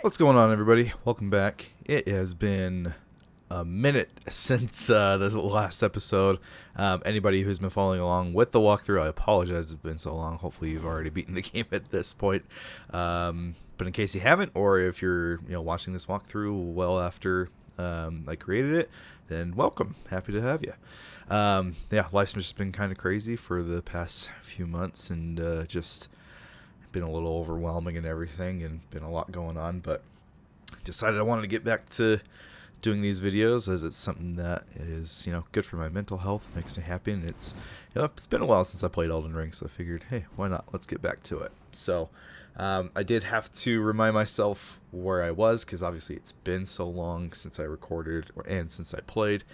What's going on, everybody? Welcome back. It has been a minute since the last episode. Anybody who's been following along with the walkthrough, I apologize it's been so long. Hopefully you've already beaten the game at this point. But in case you haven't, or if you're watching this walkthrough well after I created it, then welcome. Happy to have you. Life's just been kind of crazy for the past few months, and just been a little overwhelming and everything, and been a lot going on, but decided I wanted to get back to doing these videos as it's something that is good for my mental health, makes me happy, and it's been a while since I played Elden Ring, so I figured, hey, why not, let's get back to it. So I did have to remind myself where I was, because obviously it's been so long since I recorded and since I played.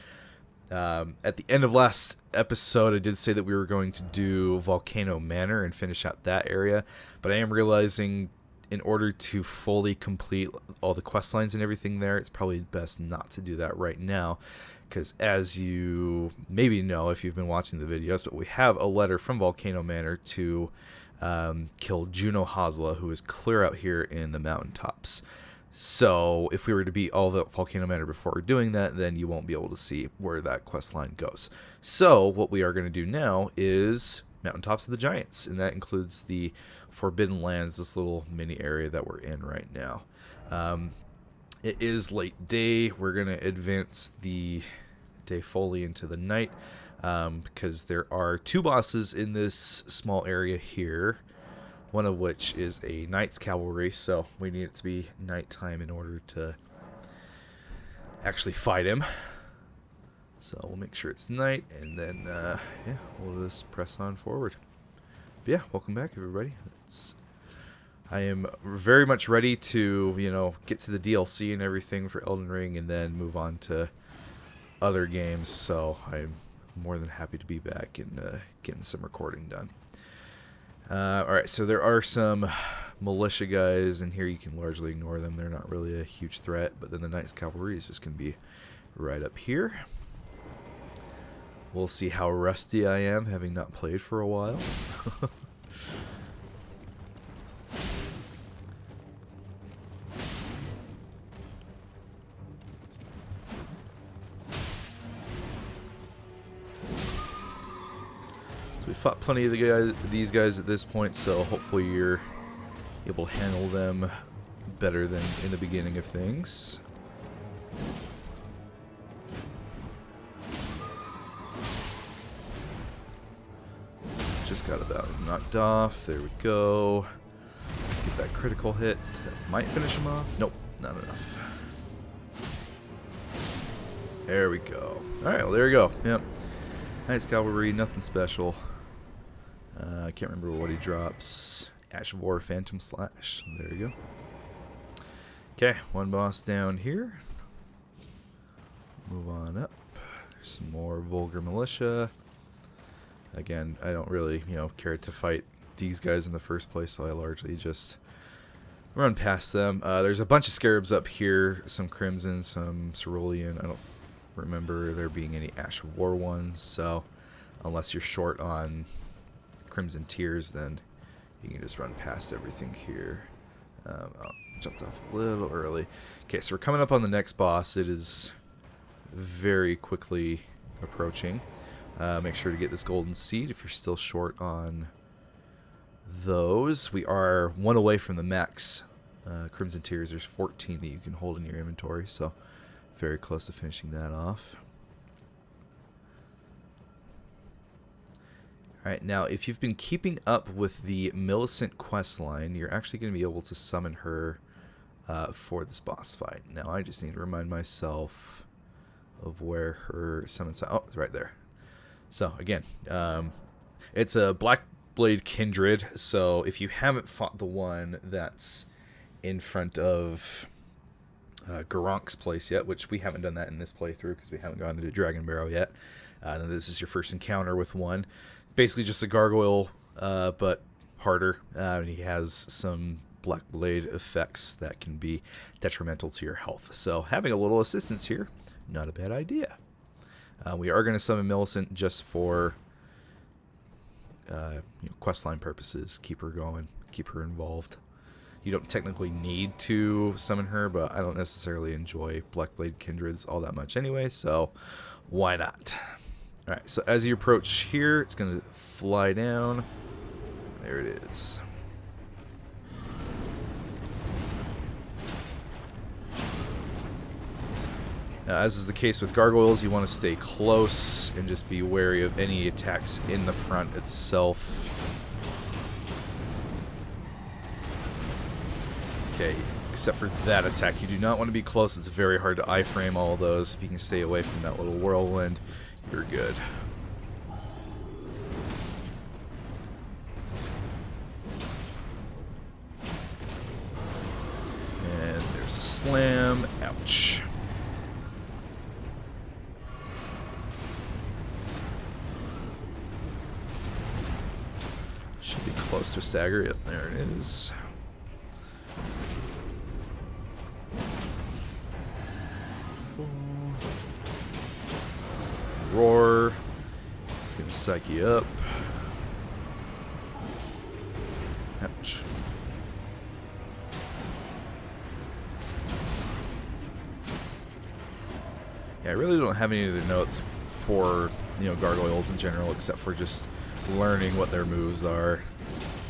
At the end of last episode, I did say that we were going to do Volcano Manor and finish out that area, but I am realizing in order to fully complete all the quest lines and everything there, it's probably best not to do that right now, because as you maybe know if you've been watching the videos, but we have a letter from Volcano Manor to kill Juno Hasla, who is clear out here in the Mountaintops. So if we were to beat all the Volcano Manor before doing that, then you won't be able to see where that quest line goes. So what we are going to do now is Mountaintops of the Giants, and that includes the Forbidden Lands, this little mini area that we're in right now. It is late day. We're going to advance the day fully into the night, because there are two bosses in this small area here, one of which is a Knight's Cavalry, so we need it to be nighttime in order to actually fight him. So we'll make sure it's night, and then we'll just press on forward. But yeah, welcome back, everybody. I am very much ready to get to the DLC and everything for Elden Ring, and then move on to other games. So I'm more than happy to be back and getting some recording done. Alright, so there are some militia guys in here. You can largely ignore them. They're not really a huge threat. But then the Knight's Cavalry is just going to be right up here. We'll see how rusty I am, having not played for a while. We fought plenty of these guys at this point, so hopefully you're able to handle them better than in the beginning of things. Just got about knocked off. There we go. Get that critical hit. That might finish him off. Nope, not enough. There we go. Alright, well, there we go. Yep. Nice Cavalry, nothing special. I can't remember what he drops. Ash of War, Phantom Slash. There you go. Okay, one boss down here. Move on up. There's some more Vulgar Militia. Again, I don't really, care to fight these guys in the first place, so I largely just run past them. There's a bunch of Scarabs up here. Some Crimson, some Cerulean. I don't remember there being any Ash of War ones, so unless you're short on Crimson Tears, then you can just run past everything here. Oh, jumped off a little early. Okay, so we're coming up on the next boss. It is very quickly approaching. Make sure to get this golden seed if you're still short on those. We are one away from the max Crimson Tears. There's 14 that you can hold in your inventory, so very close to finishing that off. Alright, now if you've been keeping up with the Millicent questline, you're actually going to be able to summon her for this boss fight. Now I just need to remind myself of where her summon... Oh, it's right there. So again, it's a Black Blade Kindred, so if you haven't fought the one that's in front of Garonk's place yet, which we haven't done that in this playthrough because we haven't gone into Dragon Barrow yet. This is your first encounter with one. Basically just a gargoyle, but harder. And he has some Black Blade effects that can be detrimental to your health. So having a little assistance here, not a bad idea. We are going to summon Millicent just for questline purposes. Keep her going, keep her involved. you don't technically need to summon her, but I don't necessarily enjoy Blackblade Kindreds all that much anyway, so why not? Alright, so as you approach here, it's going to fly down. There it is. Now, as is the case with gargoyles, you want to stay close and just be wary of any attacks in the front itself. Okay, except for that attack, you do not want to be close. It's very hard to iframe all of those. If you can stay away from that little whirlwind, you're good. And there's a slam. Ouch. Should be close to a stagger. Yep, there it is. Roar. It's gonna psych you up. Ouch. Yeah, I really don't have any other notes for, you know, gargoyles in general, except for just learning what their moves are.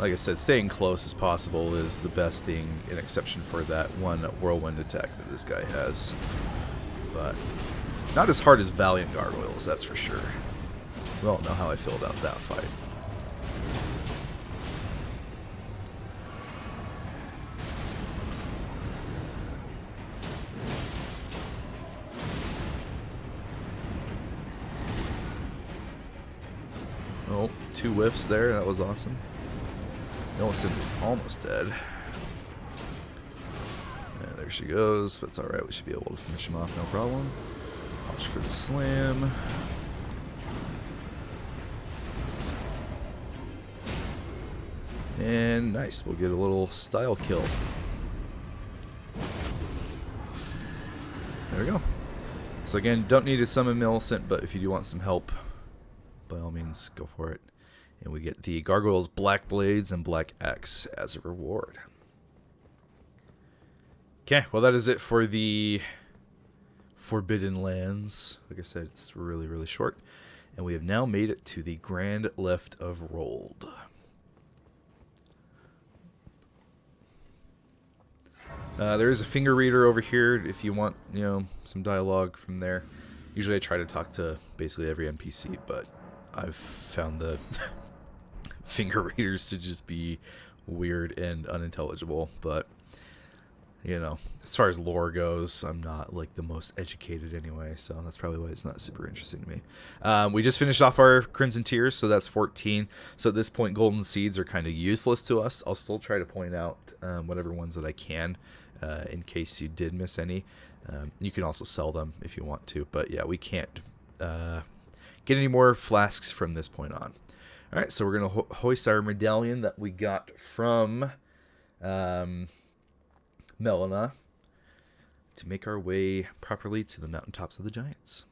Like I said, staying close as possible is the best thing, an exception for that one whirlwind attack that this guy has. But not as hard as Valiant Gargoyles, that's for sure. We all know how I feel about that fight. Oh, 2 whiffs there, that was awesome. Millicent is almost dead. And there she goes, but it's alright, we should be able to finish him off, no problem. Watch for the slam. And nice, we'll get a little style kill. There we go. So again, don't need to summon Millicent, but if you do want some help, by all means, go for it. And we get the Gargoyles Black Blades and Black Axe as a reward. Okay, well that is it for the Forbidden Lands. Like I said, it's really, really short. And we have now made it to the Grand Lift of Rold. There is a finger reader over here if you want, you know, some dialogue from there. Usually I try to talk to basically every NPC, but I've found the finger readers to just be weird and unintelligible. But, you know, as far as lore goes, I'm not like the most educated anyway, so that's probably why it's not super interesting to me. We just finished off our Crimson Tears, so that's 14. So at this point, Golden Seeds are kind of useless to us. I'll still try to point out whatever ones that I can in case you did miss any. You can also sell them if you want to, but yeah, we can't get any more flasks from this point on. All right, so we're going to hoist our medallion that we got from Melina to make our way properly to the Mountaintops of the Giants.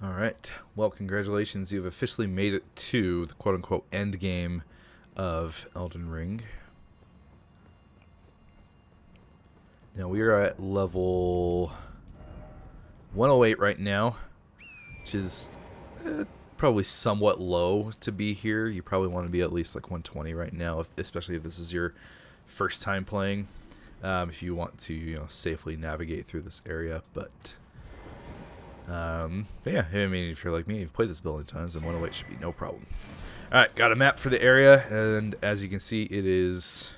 Alright, well, congratulations, you've officially made it to the quote-unquote end game of Elden Ring. Now, we are at level 108 right now, which is probably somewhat low to be here. You probably want to be at least like 120 right now, especially if this is your first time playing, if you want to safely navigate through this area. But yeah, I mean, if you're like me, you've played this a billion times, then 108 should be no problem. All right, got a map for the area, and as you can see, it is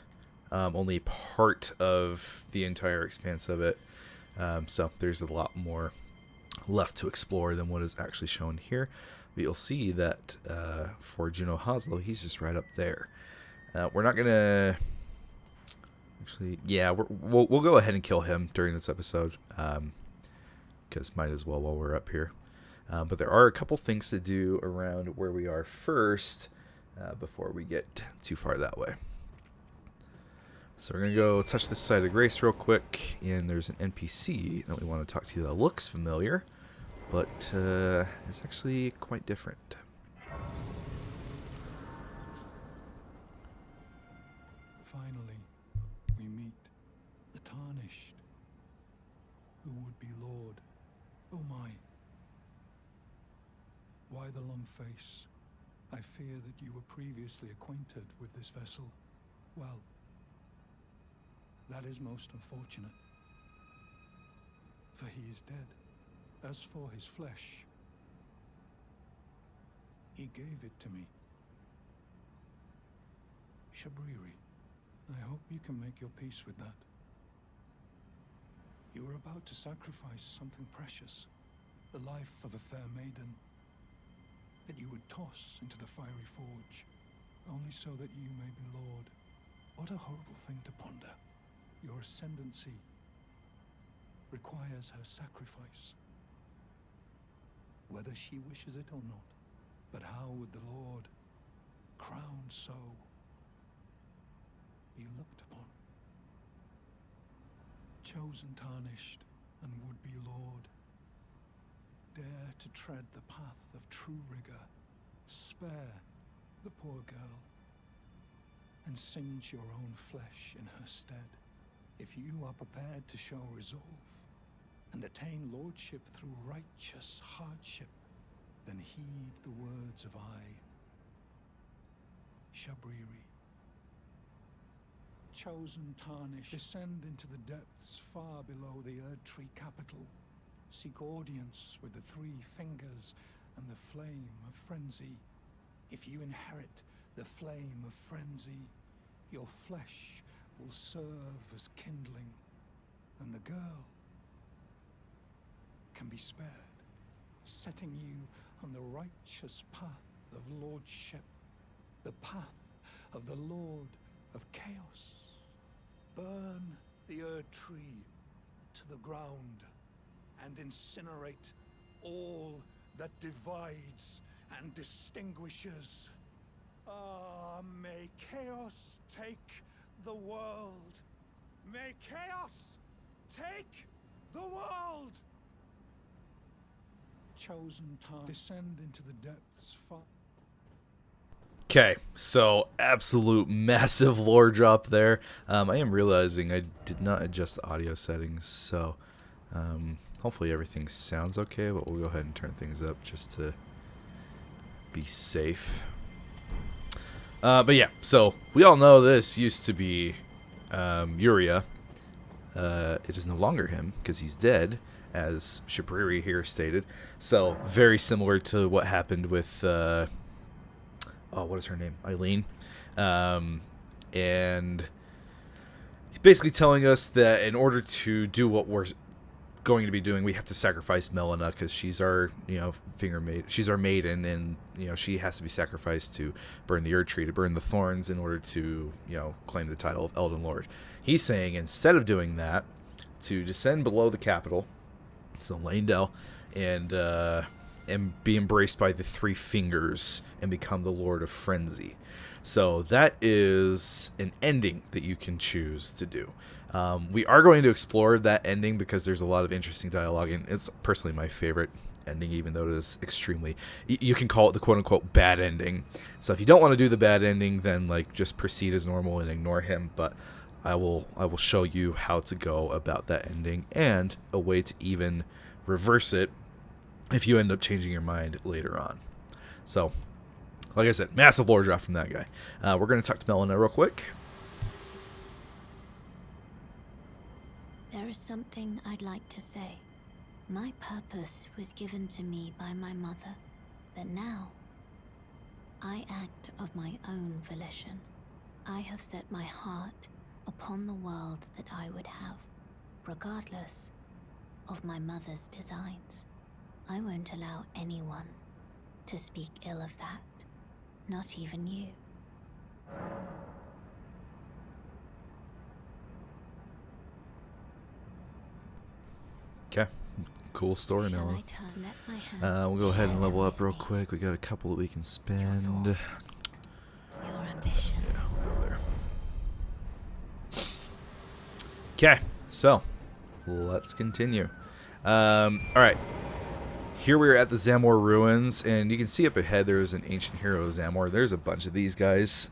only part of the entire expanse of it. So there's a lot more left to explore than what is actually shown here. But you'll see that for Juno Haslo, he's just right up there. We're not gonna actually, yeah, we'll go ahead and kill him during this episode, because might as well while we're up here. But there are a couple things to do around where we are first before we get too far that way. So we're going to go touch this site of grace real quick, and there's an NPC that we want to talk to that looks familiar, but is actually quite different. Finally, we meet the Tarnished, who would be Lord. Oh my. Why the long face? I fear that you were previously acquainted with this vessel. Well, that is most unfortunate, for he is dead. As for his flesh, he gave it to me. Shabriri, I hope you can make your peace with that. You were about to sacrifice something precious, the life of a fair maiden, that you would toss into the fiery forge, only so that you may be Lord. What a horrible thing to ponder. Your ascendancy requires her sacrifice, whether she wishes it or not. But how would the Lord, crowned so, be looked upon? Chosen, tarnished, and would-be Lord, dare to tread the path of true rigor, spare the poor girl, and singe your own flesh in her stead. If you are prepared to show resolve and attain lordship through righteous hardship, then heed the words of I, Shabriri. Chosen, tarnished, descend into the depths far below the Erdtree capital. Seek audience with the three fingers and the flame of frenzy. If you inherit the flame of frenzy, your flesh will serve as kindling, and the girl can be spared, setting you on the righteous path of lordship, the path of the Lord of Chaos. Burn the Erdtree to the ground and incinerate all that divides and distinguishes. Ah, may chaos take the world. May chaos take the world. Chosen time, descend into the depths far. Okay, so absolute massive lore drop there. I am realizing I did not adjust the audio settings, so hopefully everything sounds okay, but we'll go ahead and turn things up just to be safe. But yeah, so we all know this used to be Uriah. It is no longer him because he's dead, as Shabriri here stated. So very similar to what happened with what is her name? Eileen. And he's basically telling us that in order to do what we're going to be doing, we have to sacrifice Melina because she's our, she's our maiden, and she has to be sacrificed to burn the Erdtree, to burn the thorns in order to claim the title of Elden Lord. He's saying instead of doing that, to descend below the capital, so Leyndell, and be embraced by the three fingers and become the Lord of Frenzy. So that is an ending that you can choose to do. We are going to explore that ending because there's a lot of interesting dialogue, and it's personally my favorite ending, even though it is extremely, you can call it the quote-unquote bad ending. So if you don't want to do the bad ending, then just proceed as normal and ignore him, but I will show you how to go about that ending and a way to even reverse it if you end up changing your mind later on. So, like I said, massive lore drop from that guy. We're going to talk to Melina real quick. There is something I'd like to say. My purpose was given to me by my mother, but now I act of my own volition. I have set my heart upon the world that I would have, regardless of my mother's designs. I won't allow anyone to speak ill of that, not even you. Okay. Cool story, Shall Niall. I turn? Let my hand We'll go ahead and share level them up real with me. quick. We got a couple that we can Your spend. thoughts, your ambitions. Yeah, we'll go there. Okay, so let's continue. Alright. Here we are at the Zamor ruins, and you can see up ahead there's an ancient hero, Zamor. There's a bunch of these guys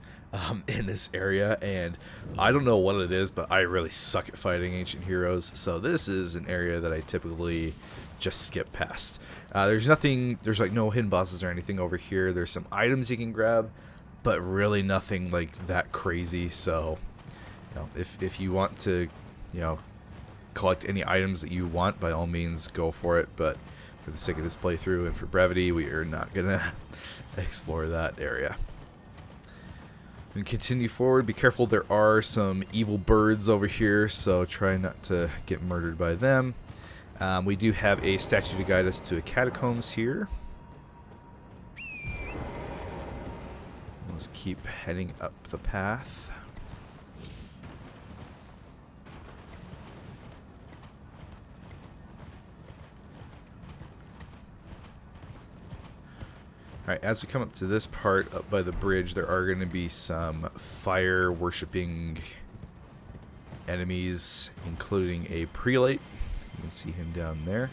in this area, and I don't know what it is, but I really suck at fighting ancient heroes, so this is an area that I typically just skip past. There's like no hidden bosses or anything over here. There's some items you can grab, but really nothing like that crazy, so you know, if you want to, you know, collect any items that you want, by all means go for it, but for the sake of this playthrough and for brevity, we are not gonna explore that area. And continue forward. Be careful, there are some evil birds over here, so try not to get murdered by them. We do have a statue to guide us to a catacombs here. Let's keep heading up the path. Alright, as we come up to this part up by the bridge, there are going to be some fire worshipping enemies, including a prelate. You can see him down there.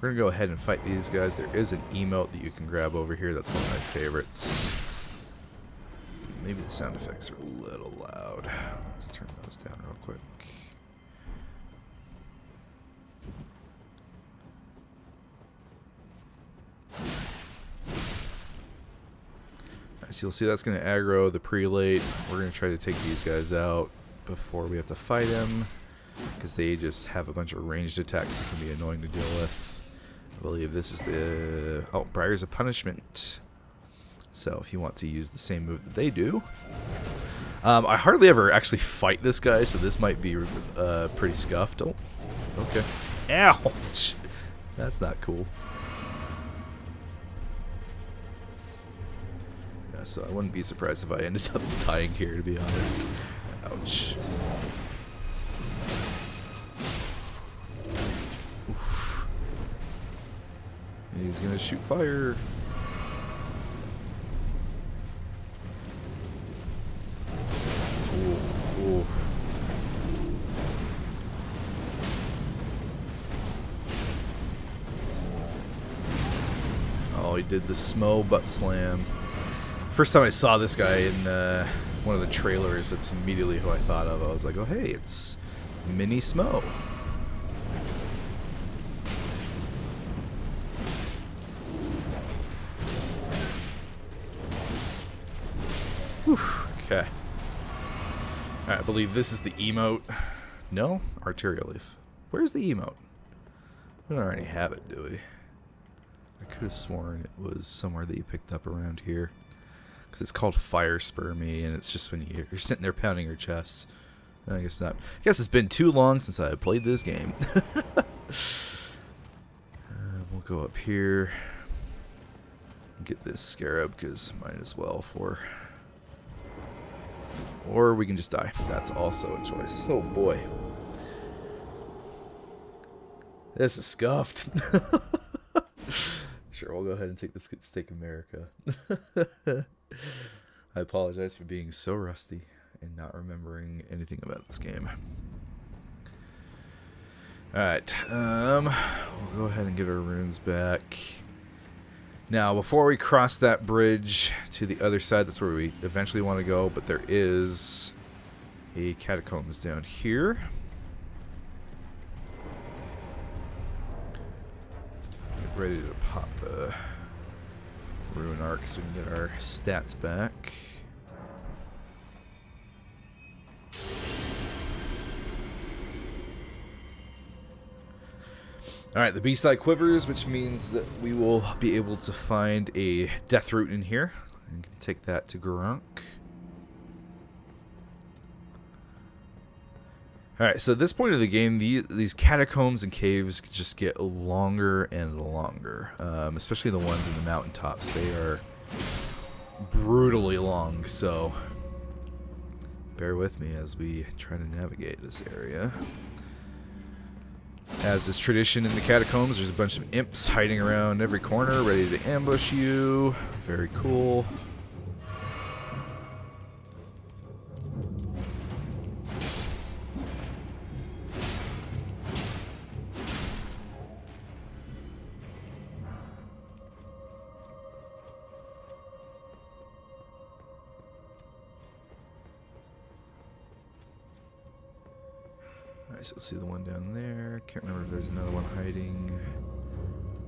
We're going to go ahead and fight these guys. There is an emote that you can grab over here. That's one of my favorites. Maybe the sound effects are a little loud. Let's turn those down real quick. So you'll see that's going to aggro the prelate. We're going to try to take these guys out before we have to fight him, because they just have a bunch of ranged attacks that can be annoying to deal with. I believe this is the... Oh, Briars of Punishment. So if you want to use the same move that they do. I hardly ever actually fight this guy, so this might be pretty scuffed. Oh, okay. Ouch! That's not cool. So I wouldn't be surprised if I ended up dying here, to be honest. Ouch. Oof. He's gonna shoot fire. Ooh, oof. Oh, he did the Smo butt slam. First time I saw this guy in one of the trailers, that's immediately who I thought of. I was like, oh hey, it's Mini Smo. Whew, okay. Alright, I believe this is the emote. No? Arterial Leaf. Where's the emote? We don't already have it, do we? I could have sworn it was somewhere that you picked up around here. Because it's called Fire Spur Me, and it's just when you're sitting there pounding your chest. I guess not. I guess it's been too long since I played this game. We'll go up here. Get this scarab, because might as well for... Or we can just die. That's also a choice. Oh boy. This is scuffed. Sure, we'll go ahead and take this Steak America. I apologize for being so rusty and not remembering anything about this game. Alright, we'll go ahead and get our runes back. Now, before we cross that bridge to the other side, that's where we eventually want to go, but there is a catacombs down here. Get ready to pop a Ruin Arc so we can get our stats back. Alright, the B-side quivers, which means that we will be able to find a death root in here. And can take that to Gronk. Alright, so at this point of the game, these catacombs and caves just get longer and longer. Especially the ones in the mountaintops. They are brutally long, so bear with me as we try to navigate this area. As is tradition in the catacombs, there's a bunch of imps hiding around every corner, ready to ambush you. Very cool. Alright, so we'll see the one down there. Can't remember if there's another one hiding.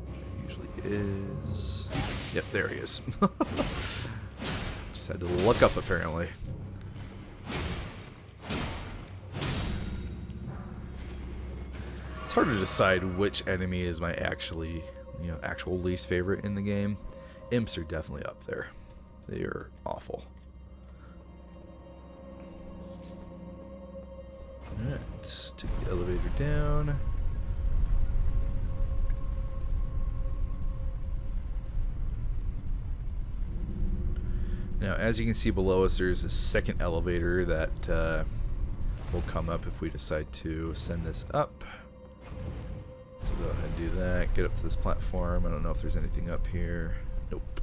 There usually is. Yep, there he is. Just had to look up, apparently. It's hard to decide which enemy is my actual least favorite in the game. Imps are definitely up there. They are awful. Alright, let's take the elevator down. Now, as you can see below us, there's a second elevator that will come up if we decide to send this up. So go ahead and do that. Get up to this platform. I don't know if there's anything up here. Nope.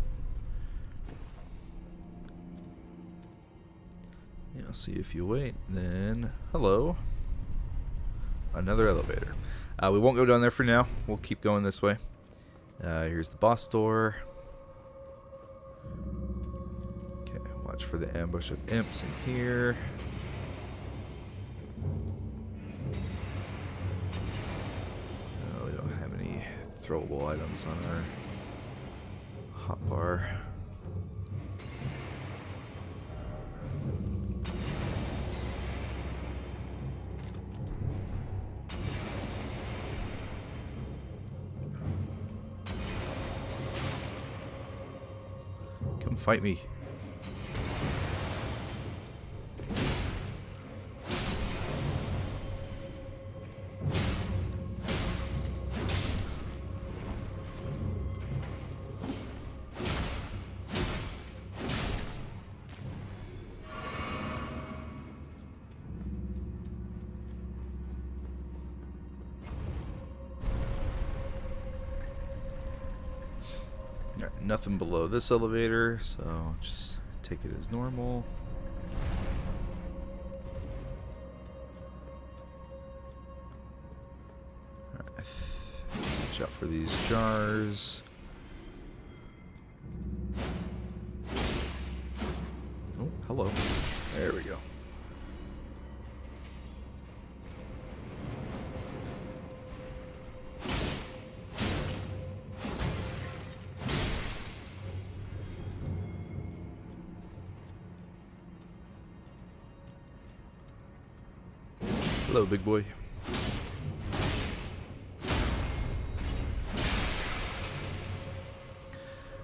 Yeah, I'll see if you wait. Then, hello. Another elevator. We won't go down there for now. We'll keep going this way. Here's the boss door. Okay, watch for the ambush of imps in here. We don't have any throwable items on our hotbar. Come fight me. Nothing below this elevator, so just take it as normal. Alright. Watch out for these jars. Oh, hello. There we go. Hello, big boy.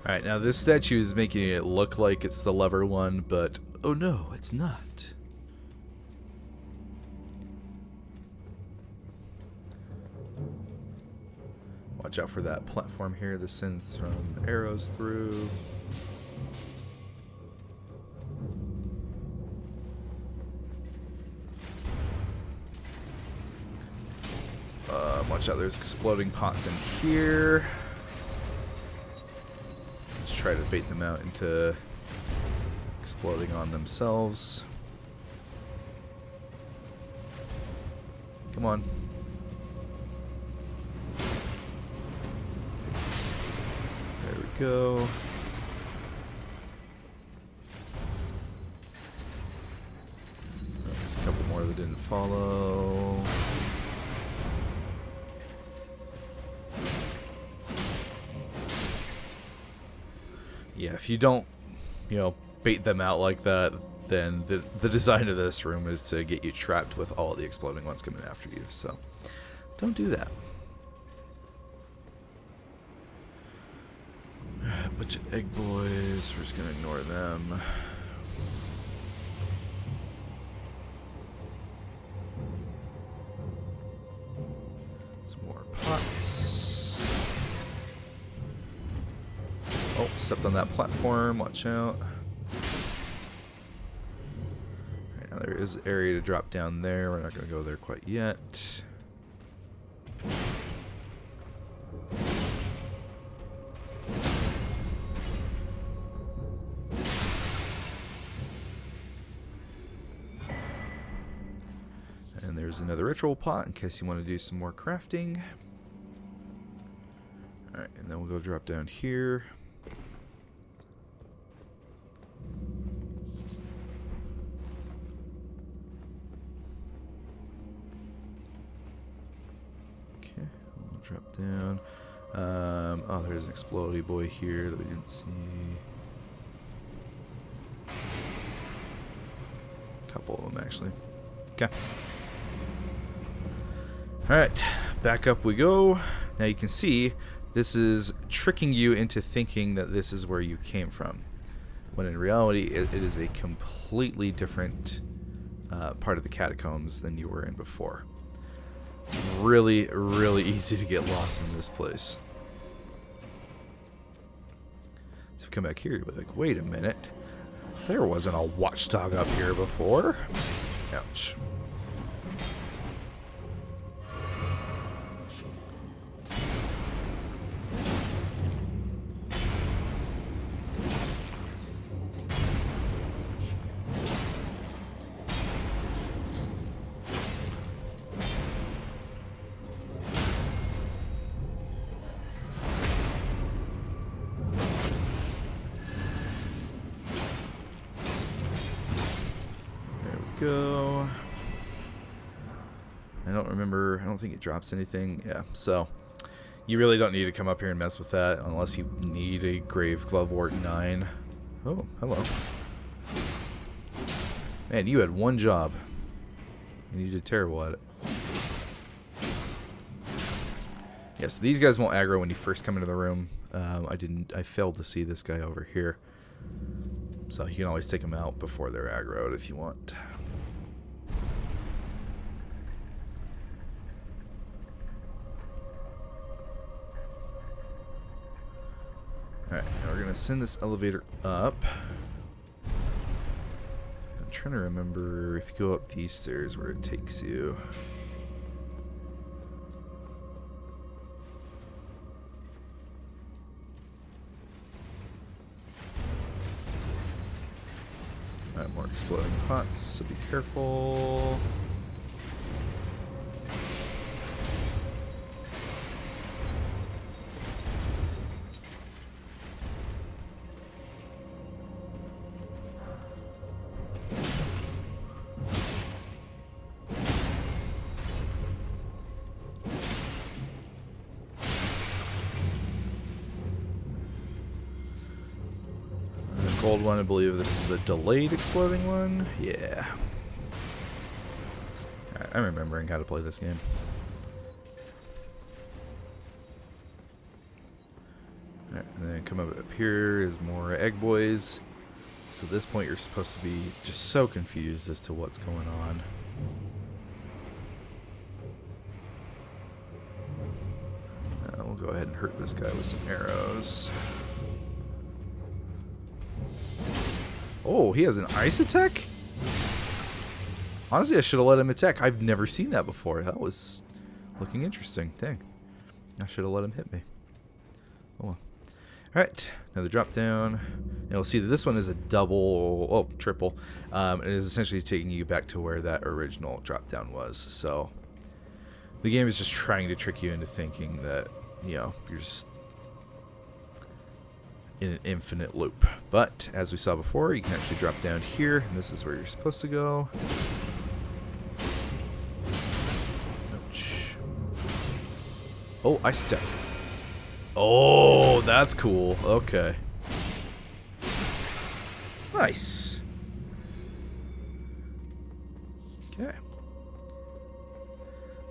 Alright, now this statue is making it look like it's the lever one, but oh no, it's not. Watch out for that platform here. This sends some arrows through. Watch out, there's exploding pots in here. Let's try to bait them out into exploding on themselves. Come on. There we go. There's a couple more that didn't follow. Yeah, if you don't, bait them out like that, then the design of this room is to get you trapped with all the exploding ones coming after you. So, don't do that. Bunch of egg boys. We're just gonna ignore them. Some more pots. Oh, stepped on that platform. Watch out. Right, now there is an area to drop down there. We're not gonna go there quite yet. And there's another ritual pot in case you want to do some more crafting. Alright, and then we'll go drop down here. Okay, we'll drop down. Oh, there's an explodey boy here that we didn't see. A couple of them, actually. Okay. Alright, back up we go. Now you can see this is tricking you into thinking that this is where you came from, when in reality it is a completely different part of the catacombs than you were in before. It's really, really easy to get lost in this place. So if you come back here, you'll be like, wait a minute. There wasn't a watchdog up here before. Ouch. Go. I don't think it drops anything. Yeah, so you really don't need to come up here and mess with that unless you need a Grave Glovewort 9. Oh, hello. Man, you had one job and you did terrible at it. Yeah, so these guys won't aggro when you first come into the room. I failed to see this guy over here. So you can always take them out before they're aggroed if you want. Alright, now we're going to send this elevator up. I'm trying to remember if you go up these stairs where it takes you. Alright, more exploding pots, so be careful. Gold one, I believe this is a delayed exploding one. Yeah. Alright, I'm remembering how to play this game. Alright, and then come up here is more egg boys. So at this point you're supposed to be just so confused as to what's going on. We'll go ahead and hurt this guy with some arrows. Oh, he has an ice attack? Honestly, I should have let him attack. I've never seen that before. That was looking interesting. Dang. I should have let him hit me. Oh well. Alright, another drop down. Now we'll see that this one is a triple. It is essentially taking you back to where that original drop down was. So the game is just trying to trick you into thinking that, you know, you're just in an infinite loop. But as we saw before, you can actually drop down here, and this is where you're supposed to go. Ouch. Oh, ice attack. Oh, that's cool. Okay. Nice. Okay.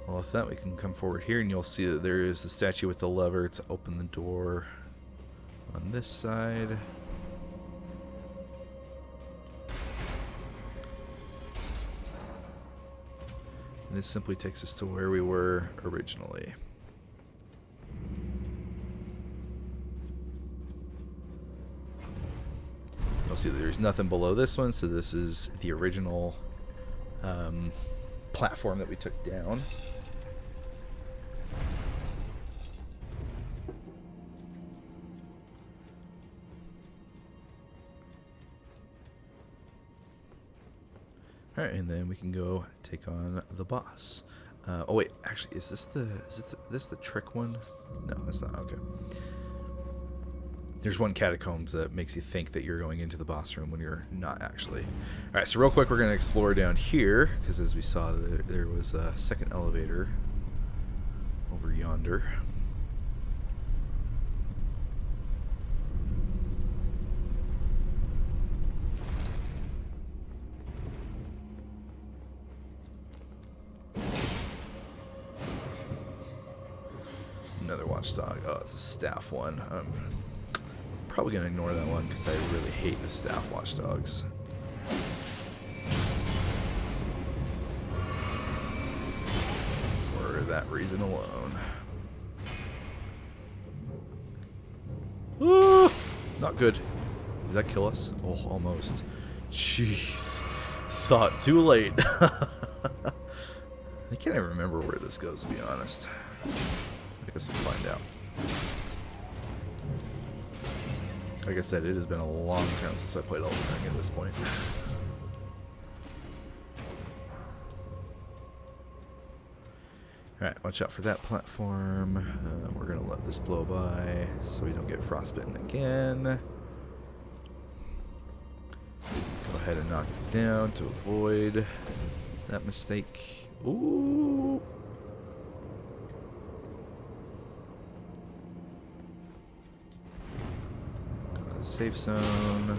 Well, with that, we can come forward here, and you'll see that there is the statue with the lever to open the door. on this side. And this simply takes us to where we were originally. You'll see that there's nothing below this one, so this is the original platform that we took down. Alright, and then we can go take on the boss. Oh wait, actually, is this the trick one? No, that's not. Okay. There's one catacombs that makes you think that you're going into the boss room when you're not actually. Alright, so real quick we're going to explore down here, because as we saw, there was a second elevator over yonder. Another watchdog. Oh, it's a staff one. Probably gonna ignore that one because I really hate the staff watchdogs. For that reason alone. Ah, not good. Did that kill us? Oh, almost. Jeez. Saw it too late. I can't even remember where this goes, to be honest. I guess we'll find out. Like I said, it has been a long time since I played Elden Ring at this point. Alright, watch out for that platform. We're going to let this blow by so we don't get frostbitten again. Go ahead and knock it down to avoid that mistake. Ooh! Safe zone.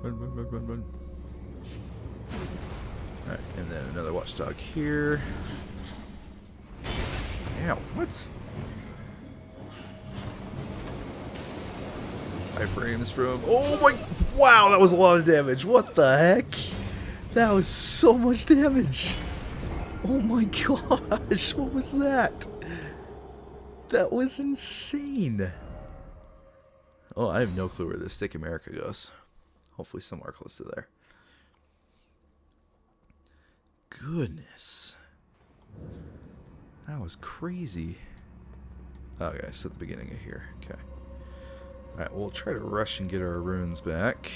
Run. Alright, and then another watchdog here. Ow, what's... 5 frames from... Oh my... Wow, that was a lot of damage. What the heck? That was so much damage. Oh my gosh, what was that? That was insane. Oh, I have no clue where this Stick America goes. Hopefully somewhere close to there. Goodness. That was crazy. Okay, so at the beginning of here. Okay. Alright, we'll try to rush and get our runes back.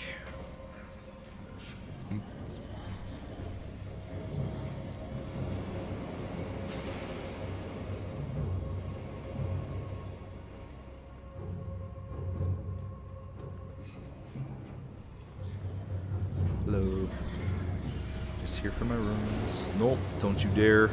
Hello. Just here for my runes. Nope, don't you dare.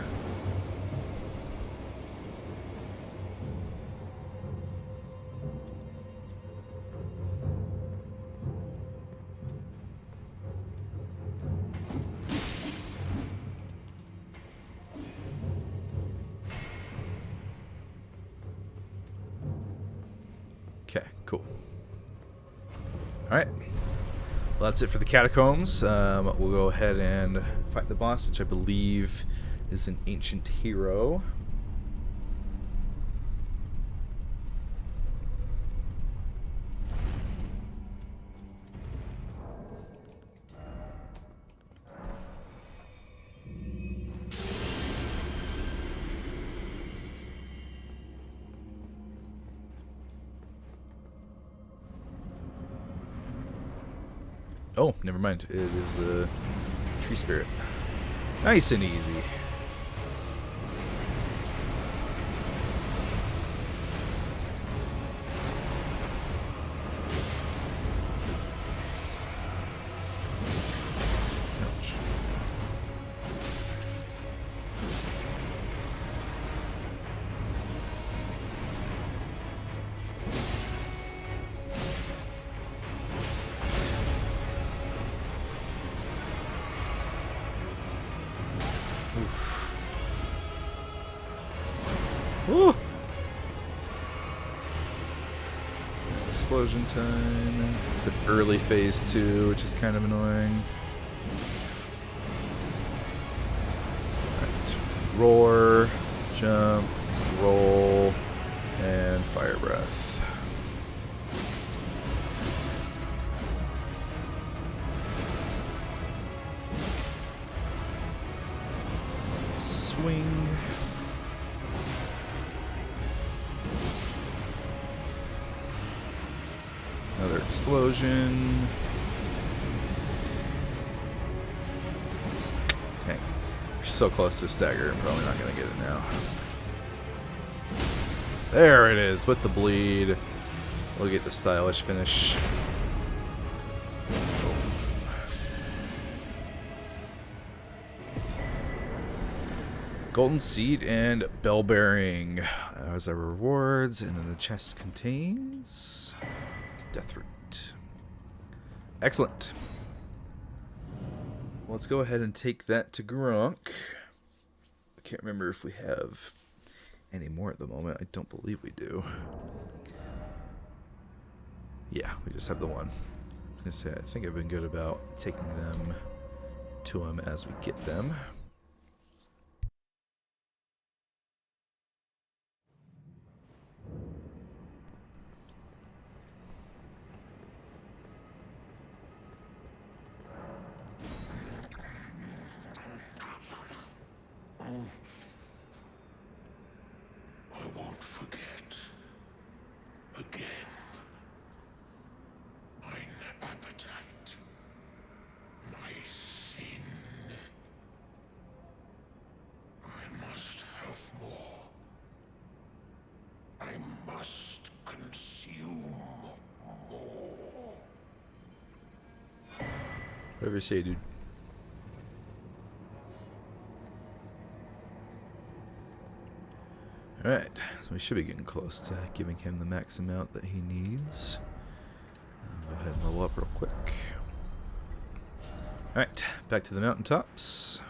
Okay, cool. Alright. Well, that's it for the catacombs. We'll go ahead and fight the boss, which I believe is an ancient hero. Oh, never mind. It is a tree spirit. Nice and easy. Ouch. explosion time. It's an early phase 2, which is kind of annoying. Alright. Roar, jump, roll, and fire breath. Swing. Another explosion. Dang. We're so close to a stagger. I'm probably not going to get it now. There it is with the bleed. We'll get the stylish finish. Golden seed and bell bearing as our rewards, and then the chest contains death root. Excellent. Well, let's go ahead and take that to Gronk. I can't remember if we have any more at the moment. I don't believe we do. Yeah, we just have the one. I was gonna say, I think I've been good about taking them to him as we get them. I won't forget again. Mine appetite, my sin. I must have more. I must consume more. Whatever you say, dude. Alright, so we should be getting close to giving him the max amount that he needs. Go ahead and level up real quick. Alright, back to the mountaintops.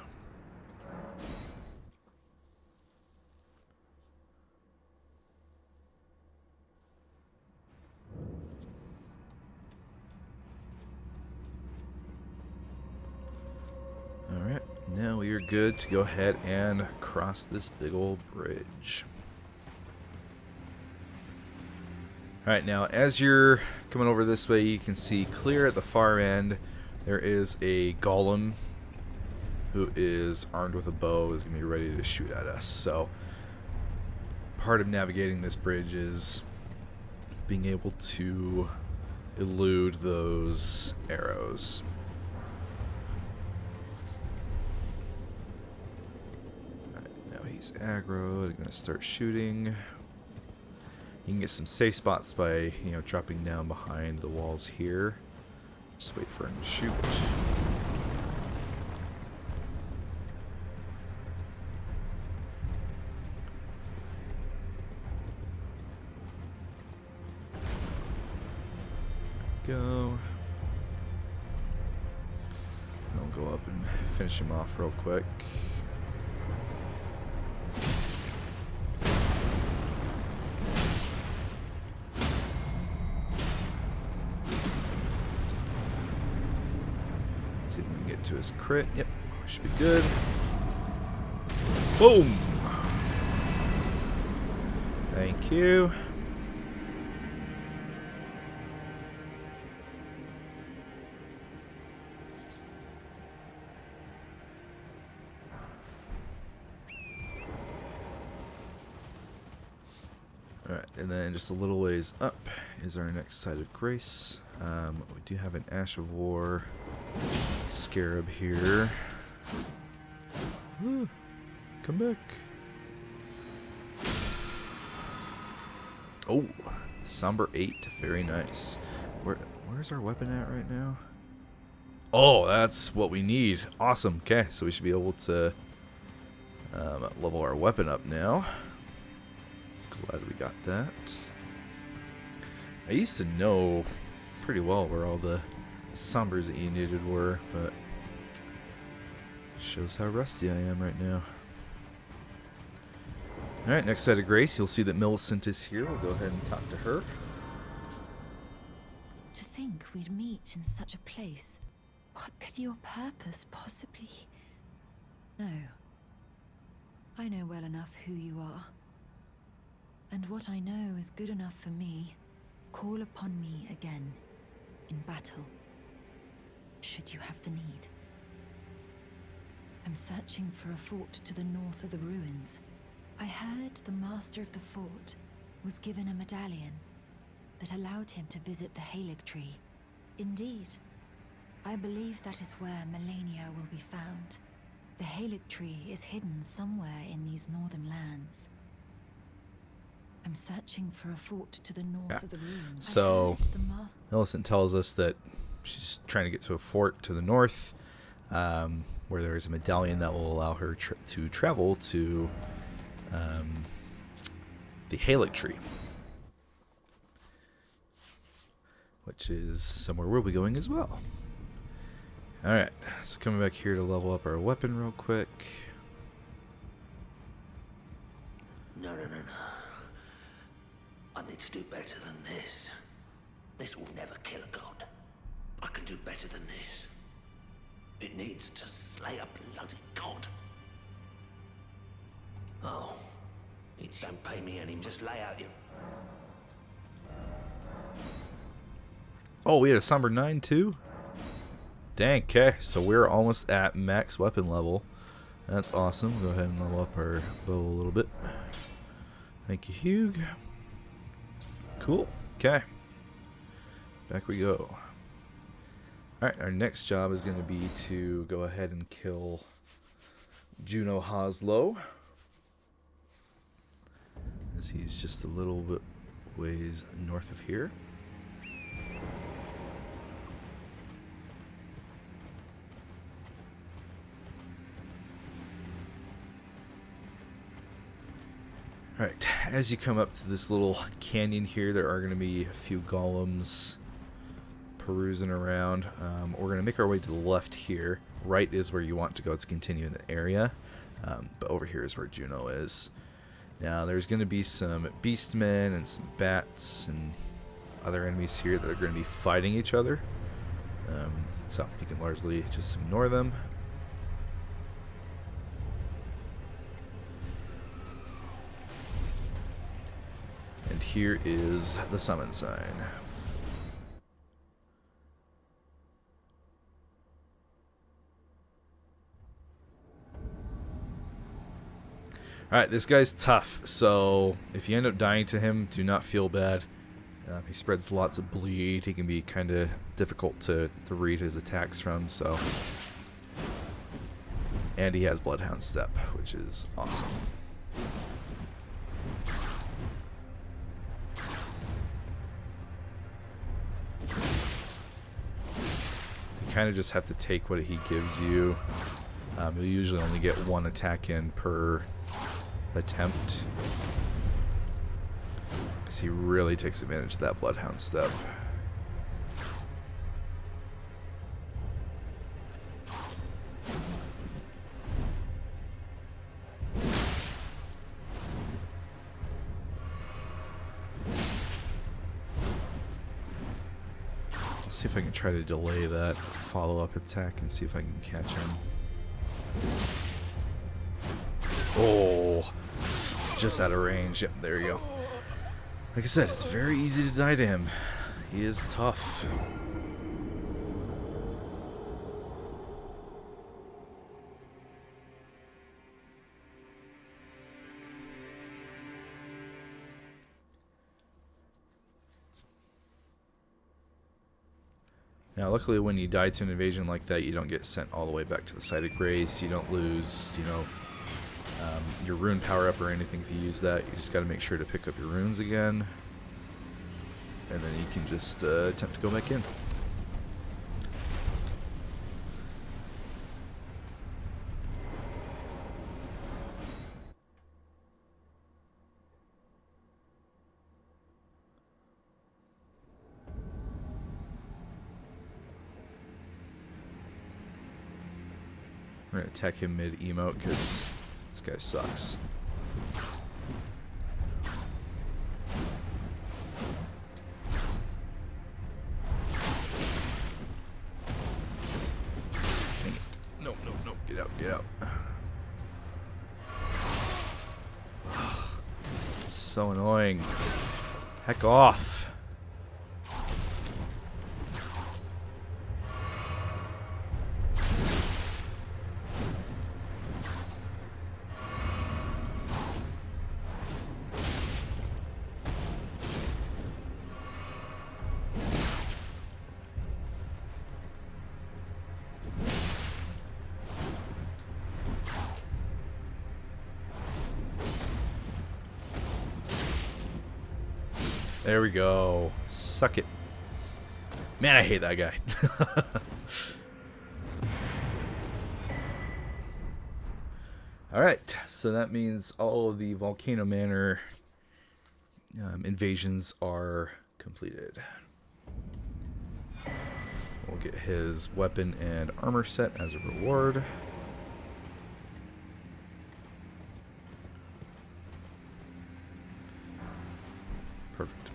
Alright, now we are good to go ahead and cross this big old bridge. Alright, now as you're coming over this way, you can see clear at the far end, there is a golem who is armed with a bow, is going to be ready to shoot at us. So, part of navigating this bridge is being able to elude those arrows. Alright, now he's aggro, they're going to start shooting. You can get some safe spots by, dropping down behind the walls here. Just wait for him to shoot. Go. I'll go up and finish him off real quick. See if we can get to his crit. Yep, should be good. Boom! Thank you. Alright, and then just a little ways up is our next site of grace. We do have an Ash of War scarab here. Ooh, come back. Oh, Somber 8, very nice. Where's our weapon at right now? Oh, that's what we need. Awesome. Okay, so we should be able to level our weapon up now. Glad we got that. I used to know pretty well where all the sombers that you needed were, but shows how rusty I am right now. Alright, next site of grace, you'll see that Millicent is here. We'll go ahead and talk to her. think we'd meet in such a place. What could your purpose possibly... No. I know well enough who you are. And what I know is good enough for me. Call upon me again, in battle, should you have the need. I'm searching for a fort to the north of the ruins. I heard the master of the fort was given a medallion that allowed him to visit the Erdtree. Indeed, I believe that is where Melania will be found. The Erdtree is hidden somewhere in these northern lands. I'm searching for a fort to the north of the ruins. So, Millicent tells us that she's trying to get to a fort to the north, where there is a medallion that will allow her to travel to the Erdtree, which is somewhere we'll be going as well. Alright, so coming back here to level up our weapon real quick. No. I need to do better than this. This will never kill a god. I can do better than this. It needs to slay a bloody god. Oh, it don't pay me any. Just lay out your... Oh, we had a Somber 9 too? Dang, okay. So we're almost at max weapon level. That's awesome. We'll go ahead and level up our bow a little bit. Thank you, Hugh. Cool. Okay. Back we go. Alright, our next job is going to be to go ahead and kill Juno Hoslow, as he's just a little bit ways north of here. Alright, as you come up to this little canyon here, there are going to be a few golems perusing around. We're going to make our way to the left here. Right is where you want to go to continue in the area, but over here is where Juno is. Now, there's going to be some beastmen and some bats and other enemies here that are going to be fighting each other. So you can largely just ignore them. And here is the summon sign. Alright, this guy's tough, so if you end up dying to him, do not feel bad. He spreads lots of bleed. He can be kind of difficult to read his attacks from, so... And he has Bloodhound Step, which is awesome. You kind of just have to take what he gives you. You'll usually only get one attack in per attempt, because he really takes advantage of that Bloodhound Step. Let's see if I can try to delay that follow-up attack and see if I can catch him. Oh, just out of range. Yep, there you go. Like I said, it's very easy to die to him. He is tough. Now, luckily, when you die to an invasion like that, you don't get sent all the way back to the site of grace. You don't lose, your rune power up or anything if you use that. You just got to make sure to pick up your runes again, and then you can just attempt to go back in. We're going to attack him mid-emote because this guy sucks. So annoying. Heck off. There we go. Suck it. Man, I hate that guy. Alright, so that means all of the Volcano Manor invasions are completed. We'll get his weapon and armor set as a reward. Perfect.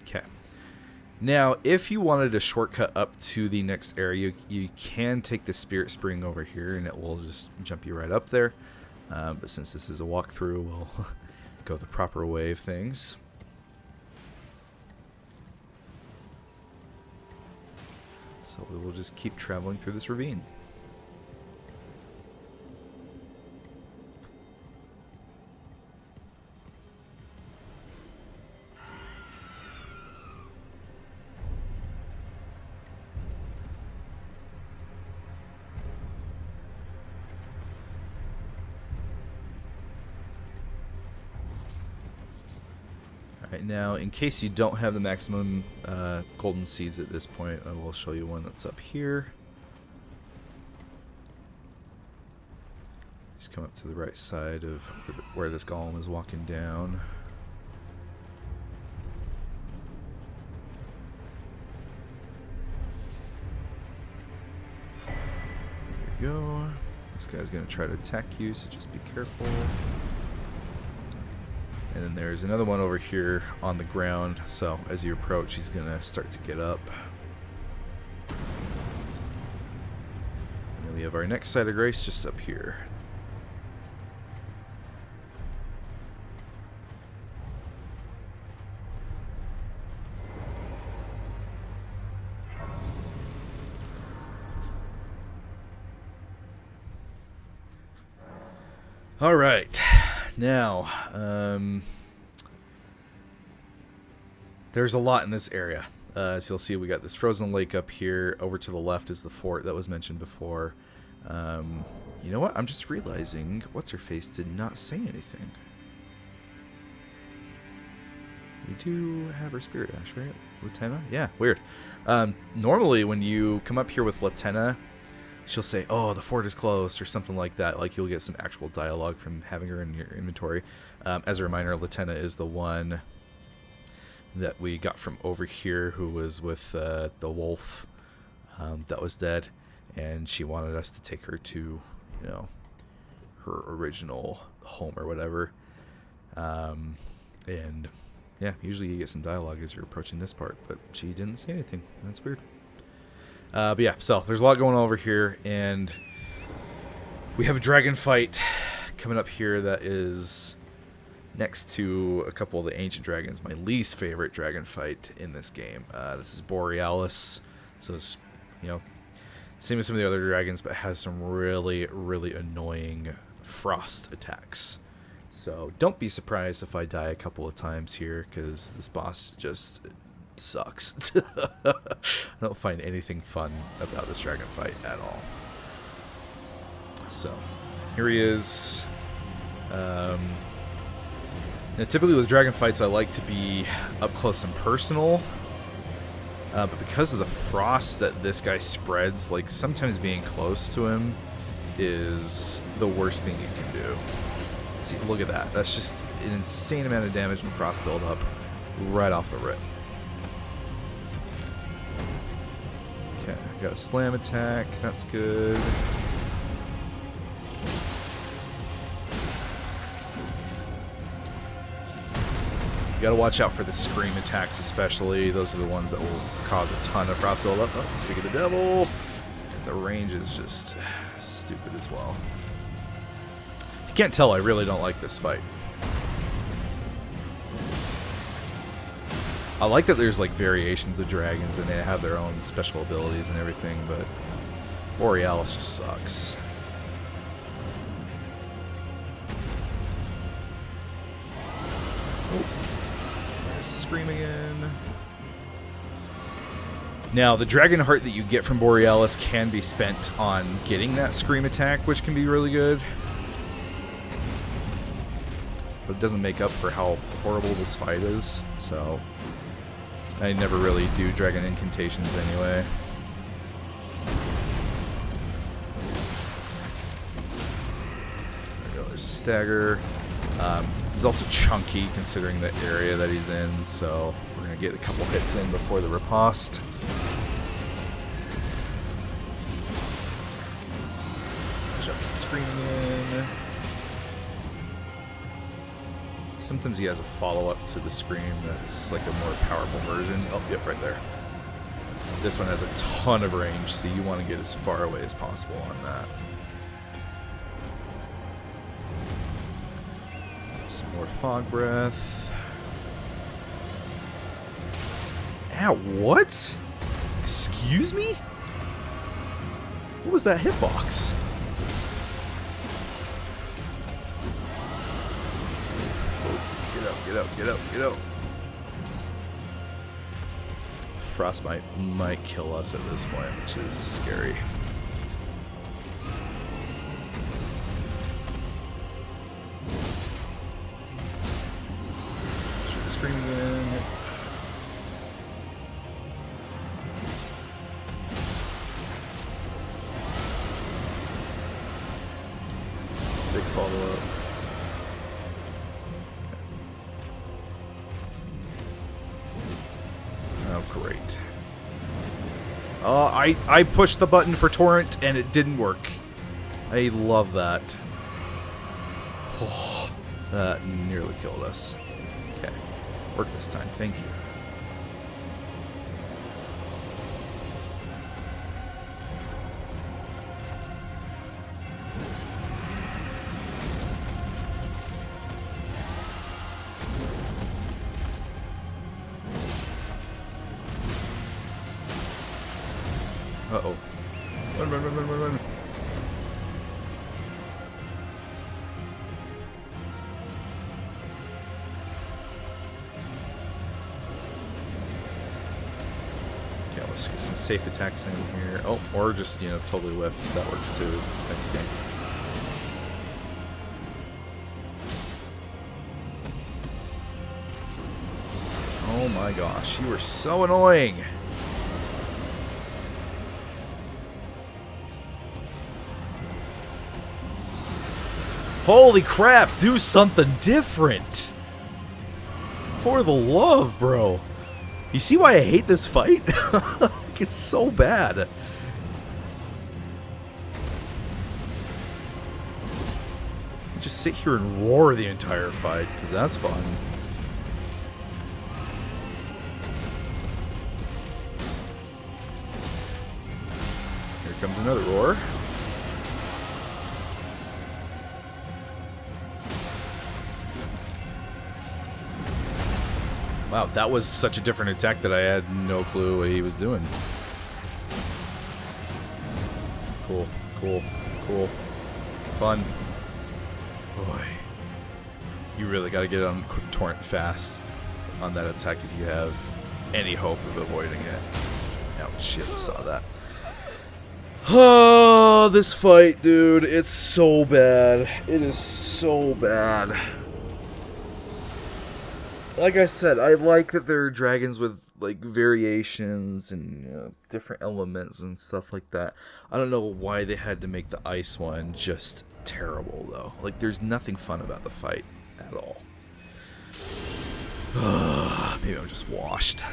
Okay. Now, if you wanted a shortcut up to the next area, you can take the Spirit Spring over here, and it will just jump you right up there. But since this is a walkthrough, we'll go the proper way of things. So we will just keep traveling through this ravine. Alright, now in case you don't have the maximum golden seeds at this point, I will show you one that's up here. Just come up to the right side of where this golem is walking down. There you go. This guy's going to try to attack you, so just be careful. And then there's another one over here on the ground, so as you approach, he's going to start to get up. And then we have our next site of grace just up here. All right. Now, there's a lot in this area. As you'll see, we got this frozen lake up here. Over to the left is the fort that was mentioned before. You know what? I'm just realizing What's-Her-Face did not say anything. We do have her spirit ash, right? Latenna? Yeah, weird. Normally, when you come up here with Latenna, she'll say, oh, the fort is closed, or something like that. Like, you'll get some actual dialogue from having her in your inventory. As a reminder, Latenna is the one that we got from over here, who was with the wolf that was dead. And she wanted us to take her to, you know, her original home or whatever. And, yeah, usually you get some dialogue as you're approaching this part. But she didn't say anything. That's weird. But yeah, so there's a lot going on over here, and we have a dragon fight coming up here that is next to a couple of the ancient dragons. My least favorite dragon fight in this game. This is Borealis, so it's, you know, same as some of the other dragons, but has some really, really annoying frost attacks. So don't be surprised if I die a couple of times here, because this boss just sucks. I don't find anything fun about this dragon fight at all. So here he is. Now typically with dragon fights I like to be up close and personal, but because of the frost that this guy spreads, like, sometimes being close to him is the worst thing you can do. See, look at that. That's just an insane amount of damage and frost buildup right off the rip. Okay, got a slam attack. That's good. You gotta watch out for the scream attacks, especially. Those are the ones that will cause a ton of frost buildup. Oh, speak of the devil. The range is just stupid as well. If you can't tell, I really don't like this fight. I like that there's like variations of dragons and they have their own special abilities and everything, but Borealis just sucks. Oh, there's the scream again. Now, the dragon heart that you get from Borealis can be spent on getting that scream attack, which can be really good. But it doesn't make up for how horrible this fight is, so I never really do dragon incantations anyway. There we go, there's a stagger. He's also chunky considering the area that he's in, so we're going to get a couple hits in before the riposte. Jump the screen in. Sometimes he has a follow-up to the scream that's like a more powerful version. Oh, yep, right there. This one has a ton of range, so you want to get as far away as possible on that. Some more fog breath. Ow, what? Excuse me? What was that hitbox? Get up. Frostbite might kill us at this point, which is scary. Shoot the screen again. Big follow-up. Oh, great. I pushed the button for Torrent and it didn't work. I love that. Oh, that nearly killed us. Okay. Work this time. Thank you. Uh-oh. Run. Okay, let's get some safe attacks in here. Oh, or just, you know, totally whiff. That works too next game. Oh my gosh, you are so annoying! Holy crap, do something different! For the love, bro. You see why I hate this fight? It's so bad. Just sit here and roar the entire fight, because that's fun. Here comes another roar. Wow, that was such a different attack that I had no clue what he was doing. Cool. Fun. Boy. You really gotta get on quick torrent fast on that attack if you have any hope of avoiding it. Ouch, shit, I saw that. Oh, this fight, dude. It's so bad. It is so bad. Like I said, I like that there are dragons with, like, variations and, you know, different elements and stuff like that. I don't know why they had to make the ice one just terrible, though. Like, there's nothing fun about the fight at all. Maybe I'm just washed.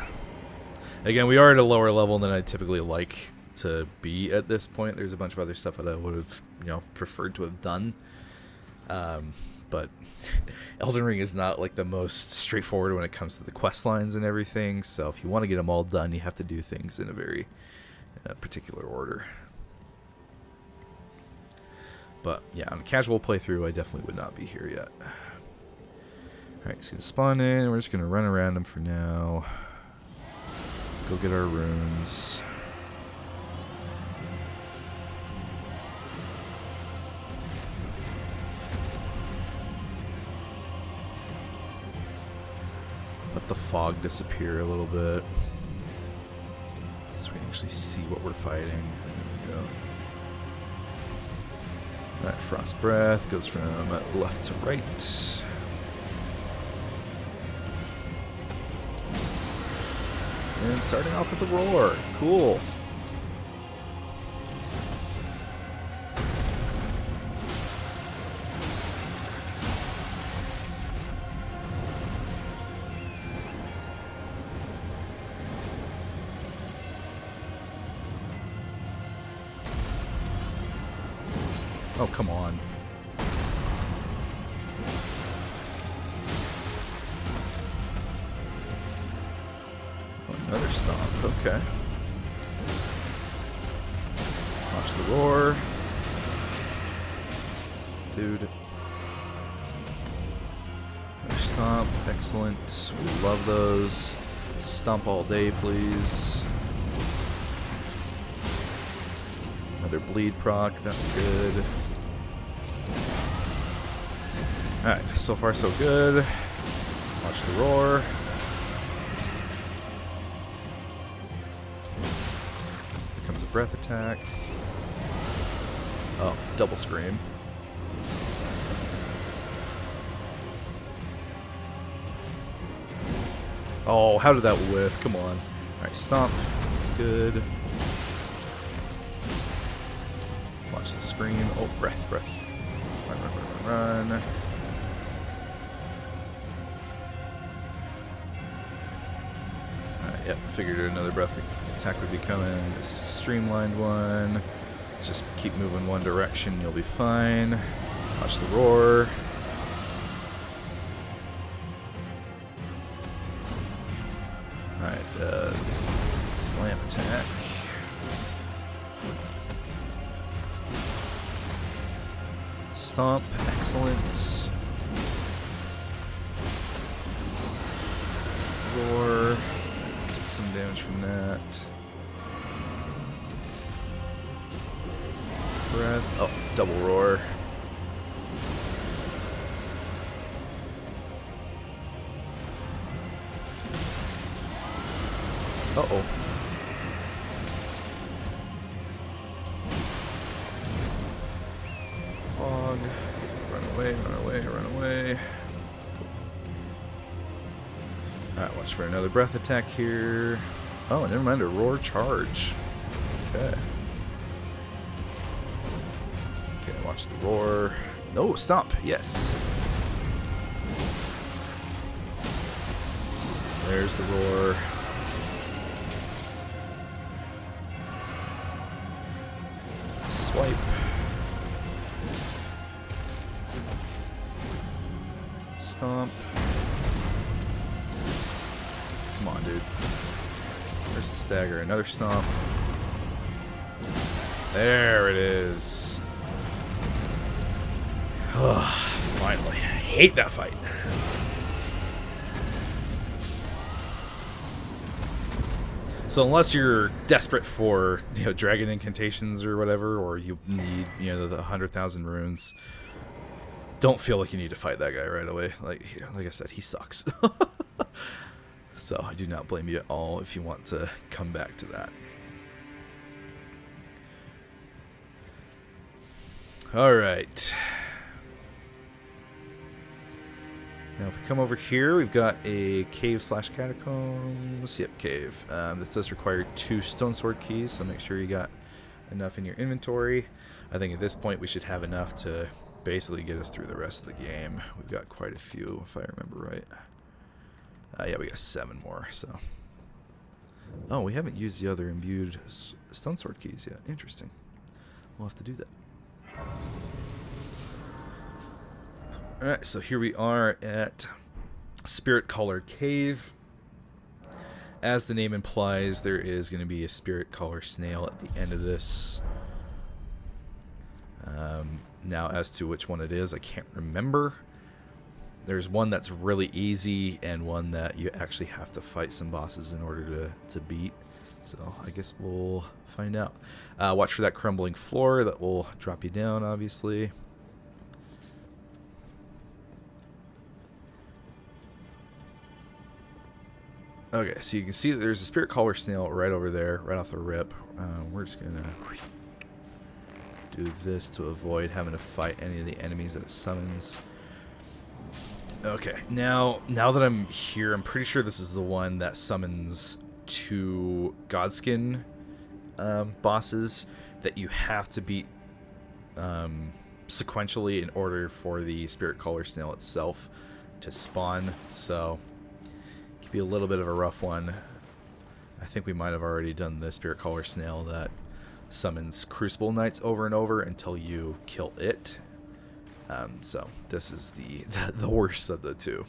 Again, we are at a lower level than I typically like to be at this point. There's a bunch of other stuff that I would have, you know, preferred to have done. But Elden Ring is not like the most straightforward when it comes to the quest lines and everything. So if you want to get them all done, you have to do things in a very particular order. But yeah, on a casual playthrough, I definitely would not be here yet. Alright, it's going to spawn in. We're just going to run around him for now. Go get our runes. Let the fog disappear a little bit, so we can actually see what we're fighting. There we go. Alright, Frost Breath goes from left to right. And starting off with the roar. Cool. Oh, come on. Oh, another stomp. Okay. Watch the roar. Dude. Another stomp. Excellent. We love those. Stomp all day, please. Another bleed proc. That's good. Alright, so far so good. Watch the roar. Here comes a breath attack. Oh, double scream. Oh, how did that whiff? Come on. Alright, stomp. That's good. Watch the scream. Oh, breath. Run. Yep, figured another breath attack would be coming. This is a streamlined one. Just keep moving one direction, you'll be fine. Watch the roar. Alright, slam attack. Stomp, excellent. Roar. Take some damage from that. Breath. Oh, double roar. Uh-oh. Fog. Run away. Alright, watch for another breath attack here. Oh, never mind, a roar charge. Okay. Okay, watch the roar. No, stop. Yes. There's the roar. Swipe. Stomp. Come on, dude. Where's the stagger? Another stomp. There it is. Finally. I hate that fight. So unless you're desperate for, dragon incantations or whatever, or you need, the 100,000 runes, don't feel like you need to fight that guy right away. Like I said, he sucks. So I do not blame you at all if you want to come back to that. Alright. Now if we come over here, we've got a cave/catacombs. Yep, cave. This does require 2 stone sword keys, so make sure you got enough in your inventory. I think at this point we should have enough to basically get us through the rest of the game. We've got quite a few, if I remember right. Yeah, we got 7 more, so. Oh, we haven't used the other imbued stone sword keys yet. Interesting. We'll have to do that. Alright, so here we are at Spiritcaller Cave. As the name implies, there is going to be a Spiritcaller snail at the end of this. Now, as to which one it is, I can't remember. There's one that's really easy and one that you actually have to fight some bosses in order to beat. So I guess we'll find out. Watch for that crumbling floor that will drop you down, obviously. Okay, so you can see that there's a Spiritcaller Snail right over there, right off the rip. We're just going to do this to avoid having to fight any of the enemies that it summons. Okay, now that I'm here, I'm pretty sure this is the one that summons 2 Godskin bosses that you have to beat sequentially in order for the Spiritcaller Snail itself to spawn. So it could be a little bit of a rough one. I think we might have already done the Spiritcaller Snail that summons Crucible Knights over and over until you kill it. So this is the worst of the 2.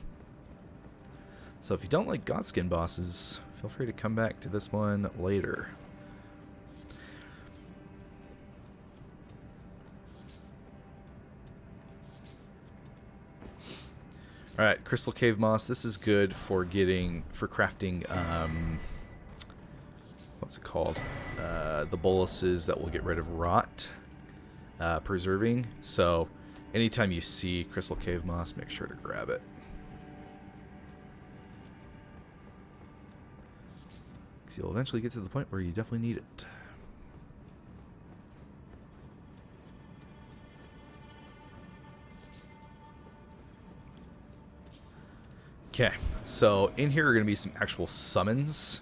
So if you don't like Godskin bosses, feel free to come back to this one later. Alright, Crystal Cave Moss. This is good for crafting, what's it called? The boluses that will get rid of rot, preserving. So anytime you see Crystal Cave Moss, make sure to grab it. Because you'll eventually get to the point where you definitely need it. Okay, so in here are going to be some actual summons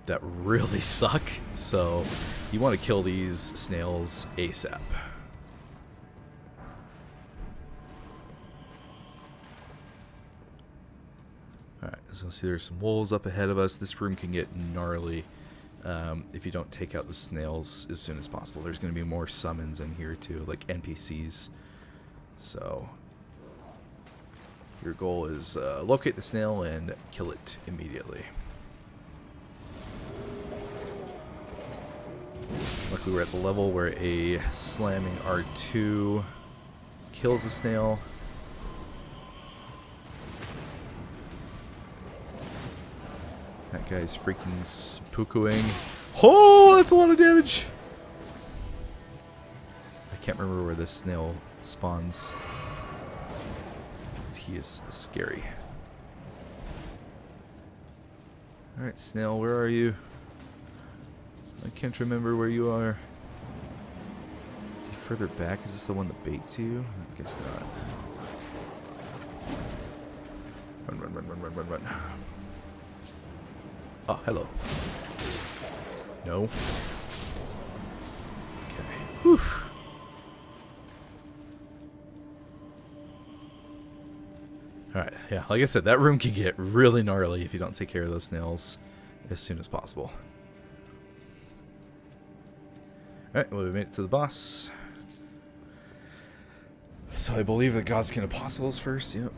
that really suck. So you want to kill these snails ASAP. Alright, so see there's some wolves up ahead of us. This room can get gnarly if you don't take out the snails as soon as possible. There's going to be more summons in here too, like NPCs. So your goal is locate the snail and kill it immediately. Luckily we're at the level where a slamming R2 kills the snail. That guy's freaking spookuing. Oh, that's a lot of damage! I can't remember where this snail spawns. He is scary. Alright, Snail, where are you? I can't remember where you are. Is he further back? Is this the one that baits you? I guess not. Run, run, run, run, run, run, run. Oh, hello. No. Okay. Whew. Alright, yeah, like I said, that room can get really gnarly if you don't take care of those snails as soon as possible. Alright, well, we made it to the boss. So I believe the Godskin Apostles first, yep.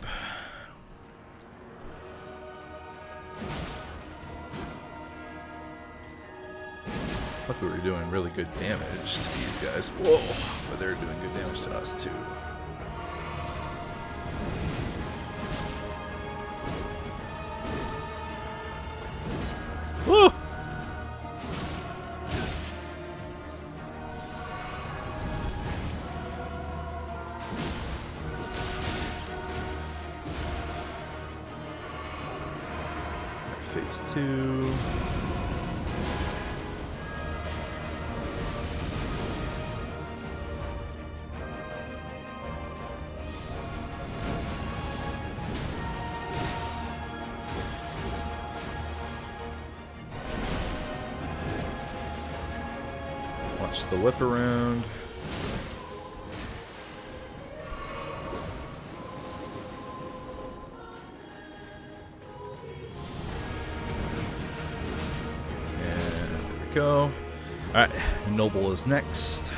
Luckily we're doing really good damage to these guys. Whoa, but they're doing good damage to us too. Whoa! Phase 2. Watch the whip around. Go. Alright, Noble is next.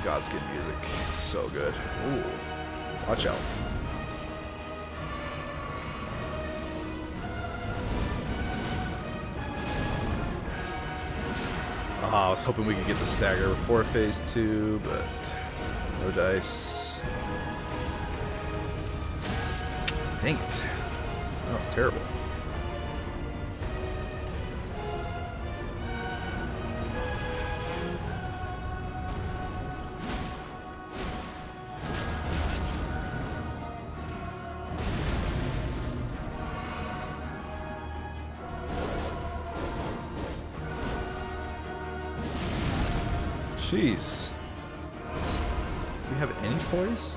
Godskin music. It's so good. Ooh. Watch out. Oh, I was hoping we could get the stagger before phase 2, but no dice. Dang it. That was terrible. Jeez. Do we have any poise?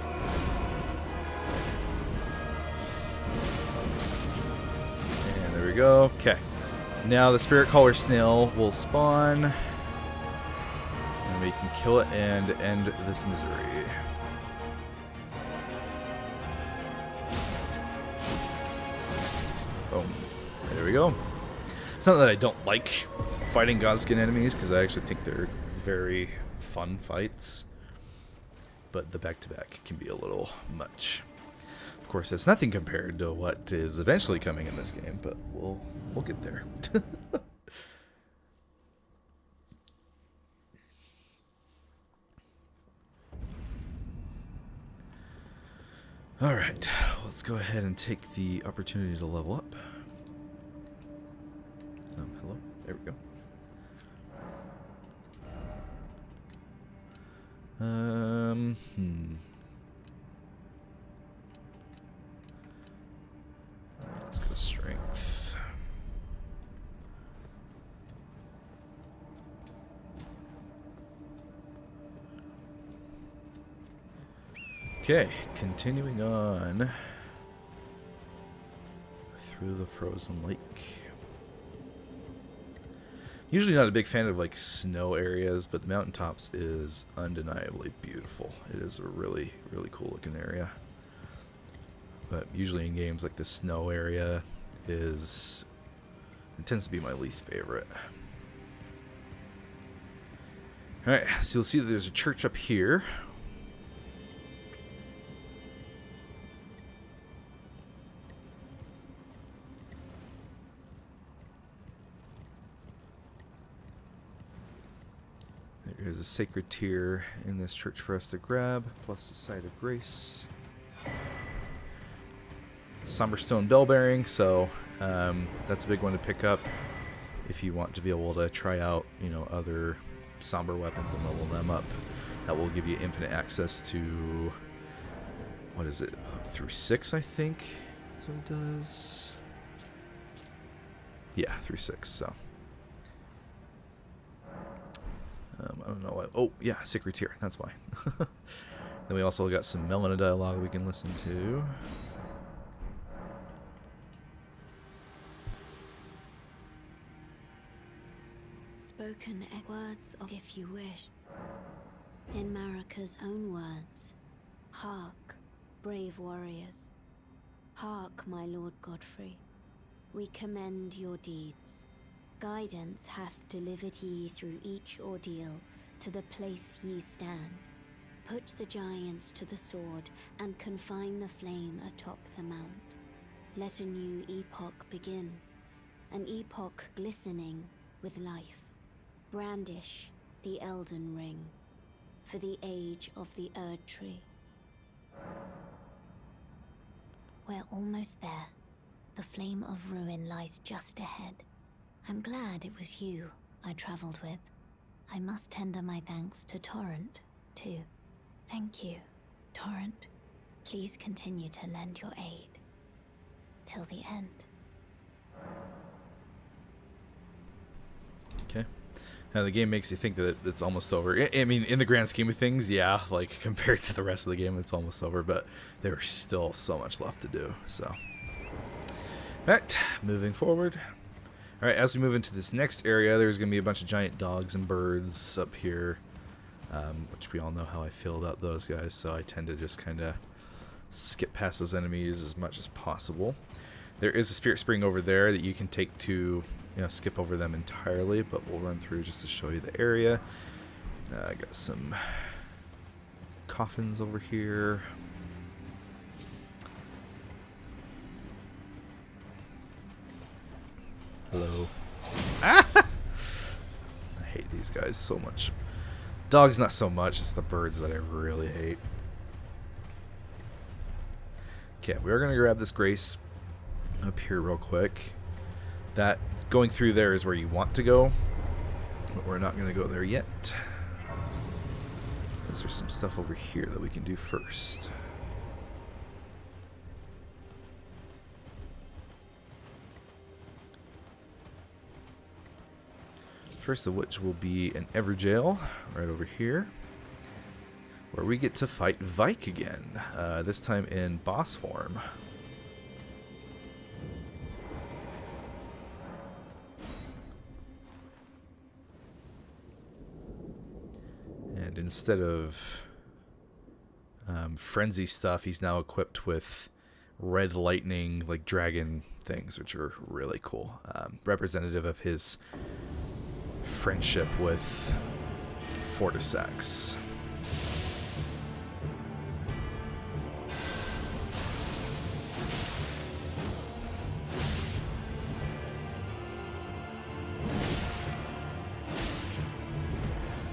And there we go. Okay. Now the Spiritcaller Snail will spawn. And we can kill it and end this misery. Boom. There we go. It's not that I don't like fighting Godskin enemies, because I actually think they're very fun fights, but the back-to-back can be a little much. Of course, it's nothing compared to what is eventually coming in this game, but we'll get there. All right, let's go ahead and take the opportunity to level up. Hello, there we go. Let's go strength. Okay, continuing on through the frozen lake. Usually not a big fan of like snow areas, but the Mountaintops is undeniably beautiful. It is a really, really cool looking area. But usually in games like the snow area it tends to be my least favorite. Alright, so you'll see that there's a church up here. There's a sacred tier in this church for us to grab, plus the site of grace. Somber stone bell bearing, so that's a big one to pick up if you want to be able to try out, you know, other somber weapons and level them up. That will give you infinite access to, what is it, through 6, I think. So it does. Yeah, through 6. So. I don't know why. Oh, yeah, sacred tier. That's why. Then we also got some Melina dialogue we can listen to. Spoken words of if you wish. In Marika's own words. Hark, brave warriors. Hark, my Lord Godfrey. We commend your deeds. Guidance hath delivered ye through each ordeal to the place ye stand. Put the giants to the sword and confine the flame atop the mount. Let a new epoch begin, an epoch glistening with life. Brandish the Elden ring for the age of the Erdtree. We're almost there. The flame of ruin lies just ahead. I'm glad it was you I traveled with. I must tender my thanks to Torrent, too. Thank you, Torrent. Please continue to lend your aid. Till the end. Okay. Now the game makes you think that it's almost over. I mean, in the grand scheme of things, yeah, like compared to the rest of the game, it's almost over, but there's still so much left to do, so. Alright, moving forward. Alright, as we move into this next area, there's going to be a bunch of giant dogs and birds up here, which we all know how I feel about those guys, so I tend to just kind of skip past those enemies as much as possible. There is a spirit spring over there that you can take to, you know, skip over them entirely, but we'll run through just to show you the area. I got some coffins over here. Hello. Ah! I hate these guys so much. Dogs not so much, it's the birds that I really hate. Okay, we are going to grab this Grace up here real quick. That going through there is where you want to go, but we're not going to go there yet. There's some stuff over here that we can do first. First of which will be an Everjail right over here, where we get to fight Vyke again, this time in boss form. And instead of frenzy stuff, he's now equipped with red lightning, like dragon things, which are really cool. Representative of his friendship with Fortisax.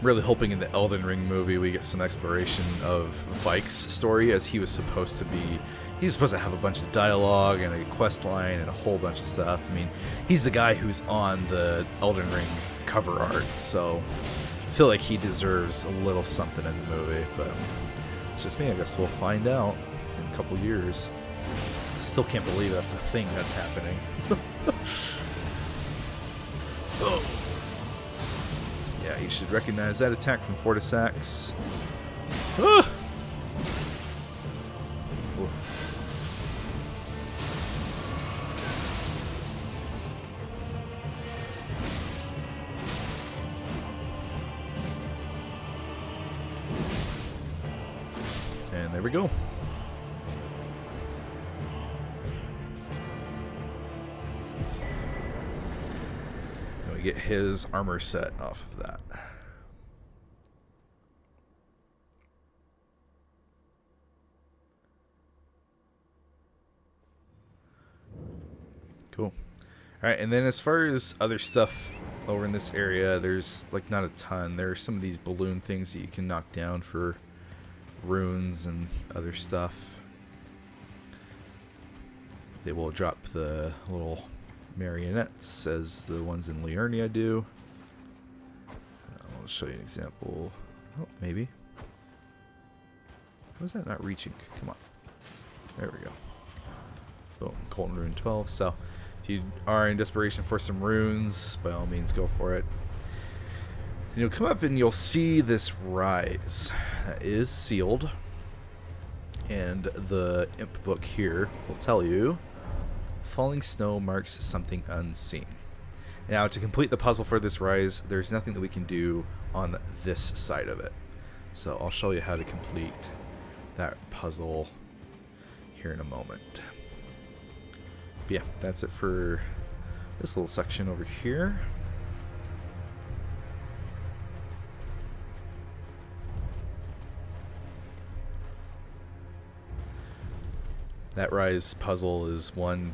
Really hoping in the Elden Ring movie we get some exploration of Vyke's story, as he was supposed to be. He's supposed to have a bunch of dialogue and a quest line and a whole bunch of stuff. I mean, he's the guy who's on the Elden Ring cover art, so I feel like he deserves a little something in the movie, but it's just me. I guess we'll find out in a couple years. Still can't believe that's a thing that's happening. Oh. Yeah, you should recognize that attack from Fortisax. Ah! And there we go. And we get his armor set off of that. Cool. Alright, and then as far as other stuff over in this area, there's like not a ton. There are some of these balloon things that you can knock down for runes and other stuff. They will drop the little marionettes as the ones in Liurnia do. I'll show you an example. Oh, maybe. How is that not reaching? Come on. There we go. Boom. Colton Rune 12. So, if you are in desperation for some runes, by all means go for it. And you'll come up and you'll see this rise that is sealed. And the imp book here will tell you, falling snow marks something unseen. Now, to complete the puzzle for this rise, there's nothing that we can do on this side of it. So I'll show you how to complete that puzzle here in a moment. But yeah, that's it for this little section over here. That rise puzzle is one,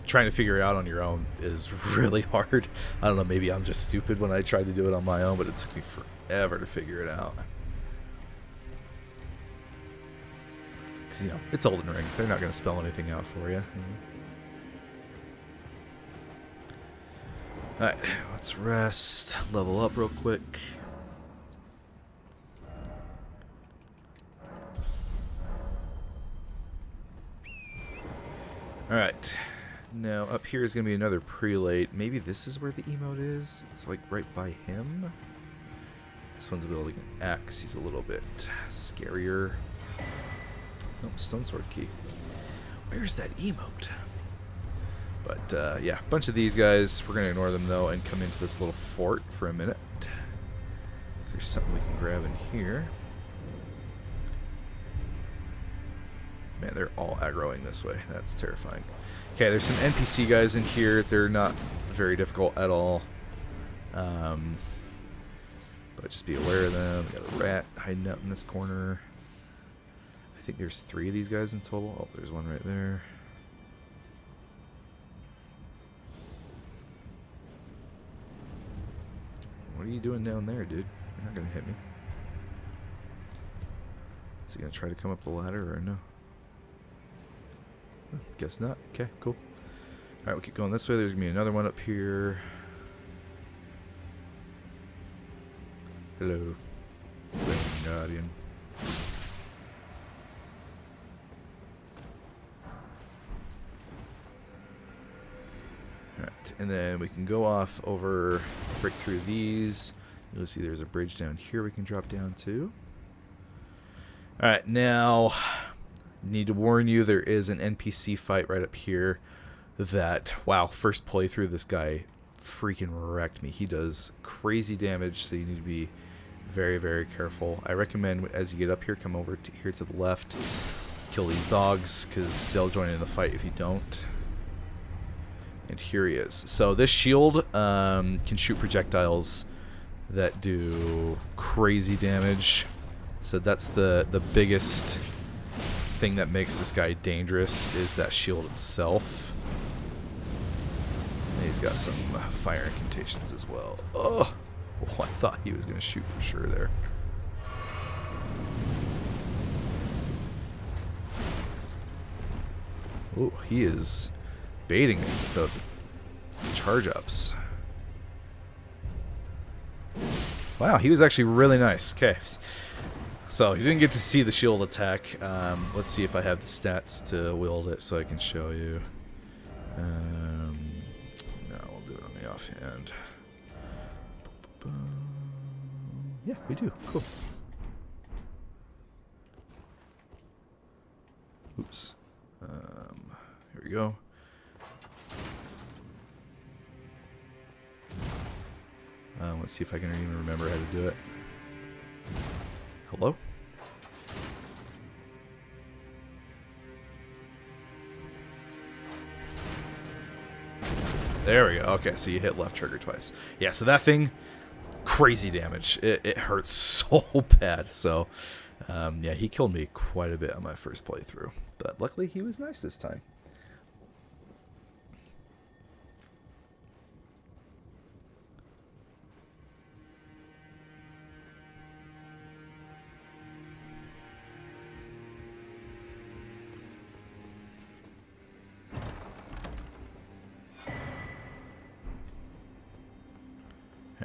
trying to figure it out on your own is really hard. I don't know, maybe I'm just stupid when I tried to do it on my own, but it took me forever to figure it out. Because, you know, it's Elden Ring. They're not going to spell anything out for you. Alright, let's rest, level up real quick. Alright, now up here is going to be another prelate. Maybe this is where the emote is? It's like right by him? This one's building an axe. He's a little bit scarier. Oh, stone sword key. Where's that emote? But yeah, a bunch of these guys. We're going to ignore them though and come into this little fort for a minute. There's something we can grab in here. Man, they're all aggroing this way. That's terrifying. Okay, there's some NPC guys in here. They're not very difficult at all. But just be aware of them. We got a rat hiding out in this corner. think there's 3 of these guys in total. Oh, there's one right there. What are you doing down there, dude? You're not gonna hit me. Is he gonna try to come up the ladder or no? Guess not. Okay, cool. Alright, we'll keep going this way. There's gonna be another one up here. Hello. Guardian. Alright, and then we can go off over, break through these. You'll see there's a bridge down here we can drop down to. Alright, now, need to warn you, there is an NPC fight right up here that, wow, first playthrough, this guy freaking wrecked me. He does crazy damage, so you need to be very, very careful. I recommend as you get up here, come over to here to the left, kill these dogs, because they'll join in the fight if you don't. And here he is. So this shield can shoot projectiles that do crazy damage. So that's the biggest thing that makes this guy dangerous, is that shield itself. And he's got some fire incantations as well. Oh, I thought he was going to shoot for sure there. Oh, he is baiting me with those charge ups. Wow, he was actually really nice. Okay, so you didn't get to see the shield attack. Let's see if I have the stats to wield it so I can show you. No, we'll do it on the offhand. Yeah, we do. Cool. Oops. Here we go. Let's see if I can even remember how to do it. Hello? There we go. Okay, so you hit left trigger twice. Yeah, so that thing, crazy damage. It hurts so bad. So, yeah, he killed me quite a bit on my first playthrough. But luckily, he was nice this time.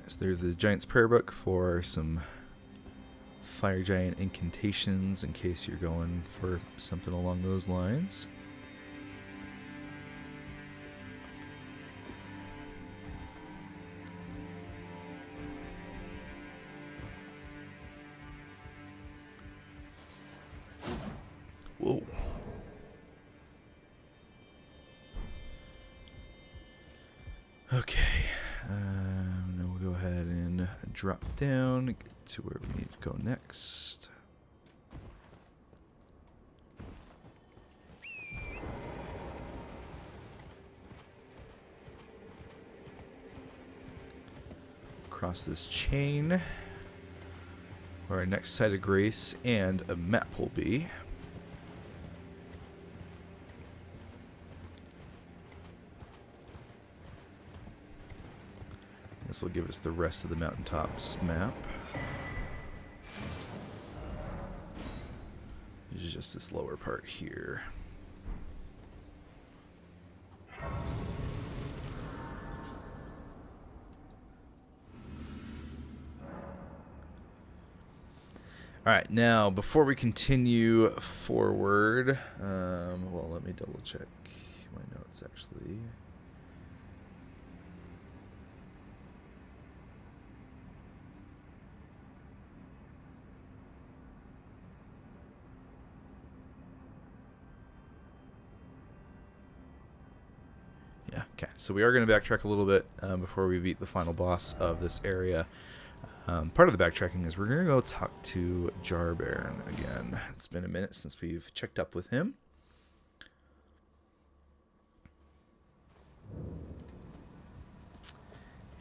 So there's the Giant's Prayer Book for some Fire Giant incantations in case you're going for something along those lines. Whoa. Okay. Now we'll go ahead and drop down, get to where we need to go next. Across this chain, where our next site of grace and a map will be. This will give us the rest of the Mountaintops map. This is just this lower part here. Alright, now before we continue forward, well, let me double check my notes actually. Yeah, okay. So we are going to backtrack a little bit before we beat the final boss of this area. Part of the backtracking is we're going to go talk to Jarbairn again. It's been a minute since we've checked up with him.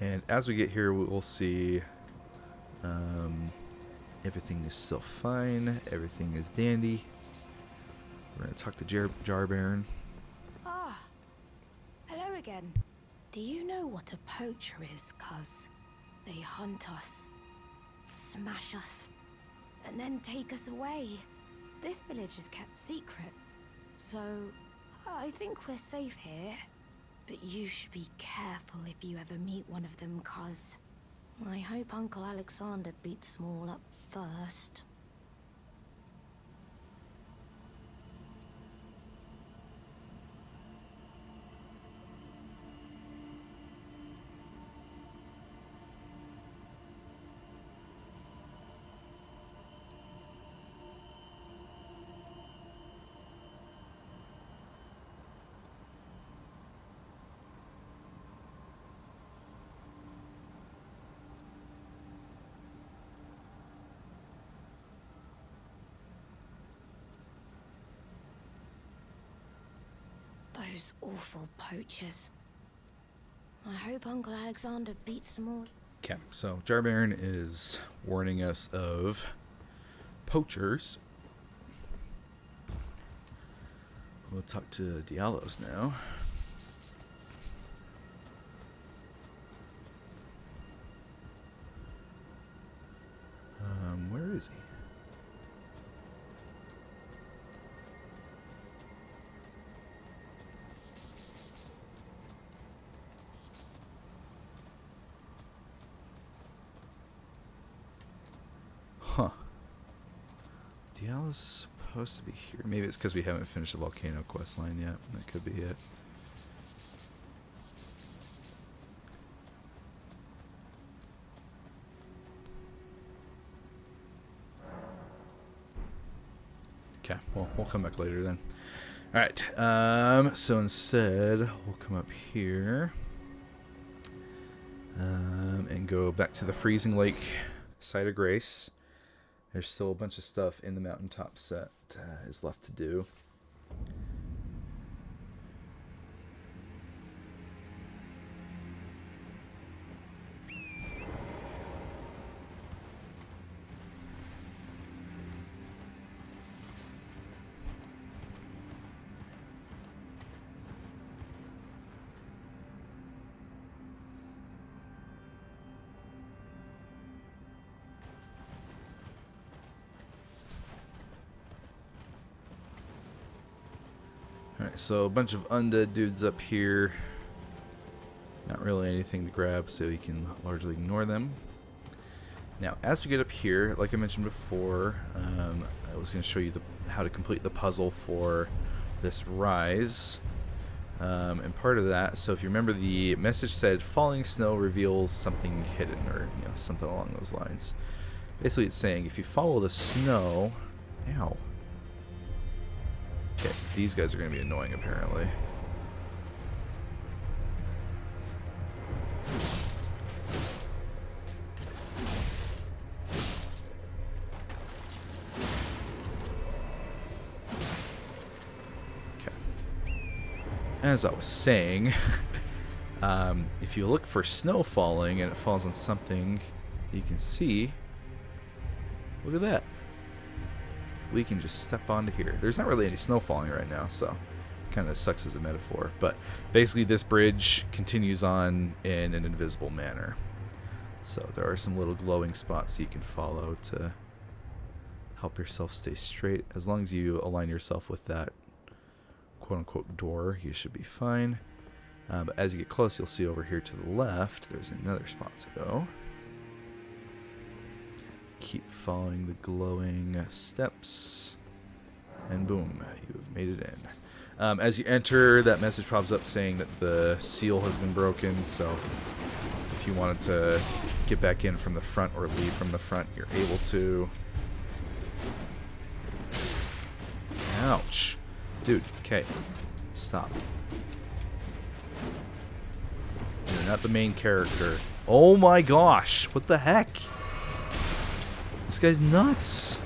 And as we get here, we'll see everything is still fine. Everything is dandy. We're gonna talk to Jar Baron. Ah, hello again. Do you know what a poacher is, cuz? They hunt us, smash us, and then take us away. This village is kept secret, so I think we're safe here. But you should be careful if you ever meet one of them, cuz I hope Uncle Alexander beats them all up first. Those awful poachers. I hope Uncle Alexander beats them all. Okay, so Jar Baron is warning us of poachers. We'll talk to Diallos now. Where is he? Huh. Diallos is supposed to be here. Maybe it's because we haven't finished the volcano quest line yet. That could be it. Okay, well, we'll come back later then. Alright, so instead, we'll come up here and go back to the Freezing Lake Site of Grace. There's still a bunch of stuff in the Mountaintops that is left to do. Alright, so a bunch of undead dudes up here. Not really anything to grab, so you can largely ignore them. Now, as we get up here, like I mentioned before, I was going to show you how to complete the puzzle for this rise. And part of that, so if you remember, the message said falling snow reveals something hidden, or something along those lines. Basically, it's saying if you follow the snow... Ow. Okay, these guys are going to be annoying, apparently. Okay. As I was saying, if you look for snow falling and it falls on something you can see, look at that. We can just step onto here. There's not really any snow falling right now, so kind of sucks as a metaphor. But basically this bridge continues on in an invisible manner. So there are some little glowing spots you can follow to help yourself stay straight. As long as you align yourself with that quote-unquote door, you should be fine. But as you get close, you'll see over here to the left, there's another spot to go. Keep following the glowing steps, and boom, you have made it in. As you enter, that message pops up saying that the seal has been broken, so if you wanted to get back in from the front or leave from the front, you're able to. Ouch. Dude, okay, stop. You're not the main character. Oh my gosh, what the heck? This guy's nuts.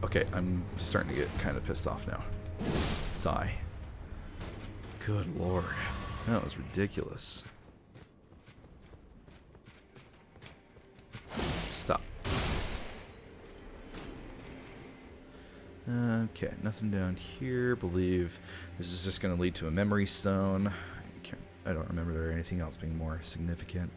Okay, I'm starting to get kind of pissed off now. Die. Good lord. That was ridiculous. Stop. Okay, nothing down here. Believe this is just going to lead to a memory stone. I don't remember there anything else being more significant.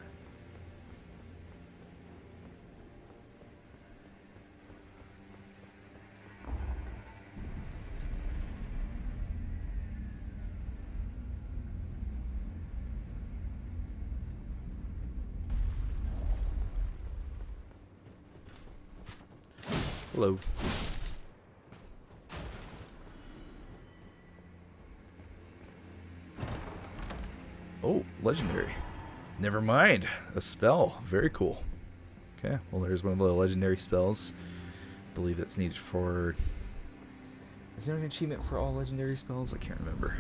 Hello. Oh, legendary. Never mind. A spell. Very cool. Okay, well there's one of the legendary spells. I believe that's needed for... Is there an achievement for all legendary spells? I can't remember.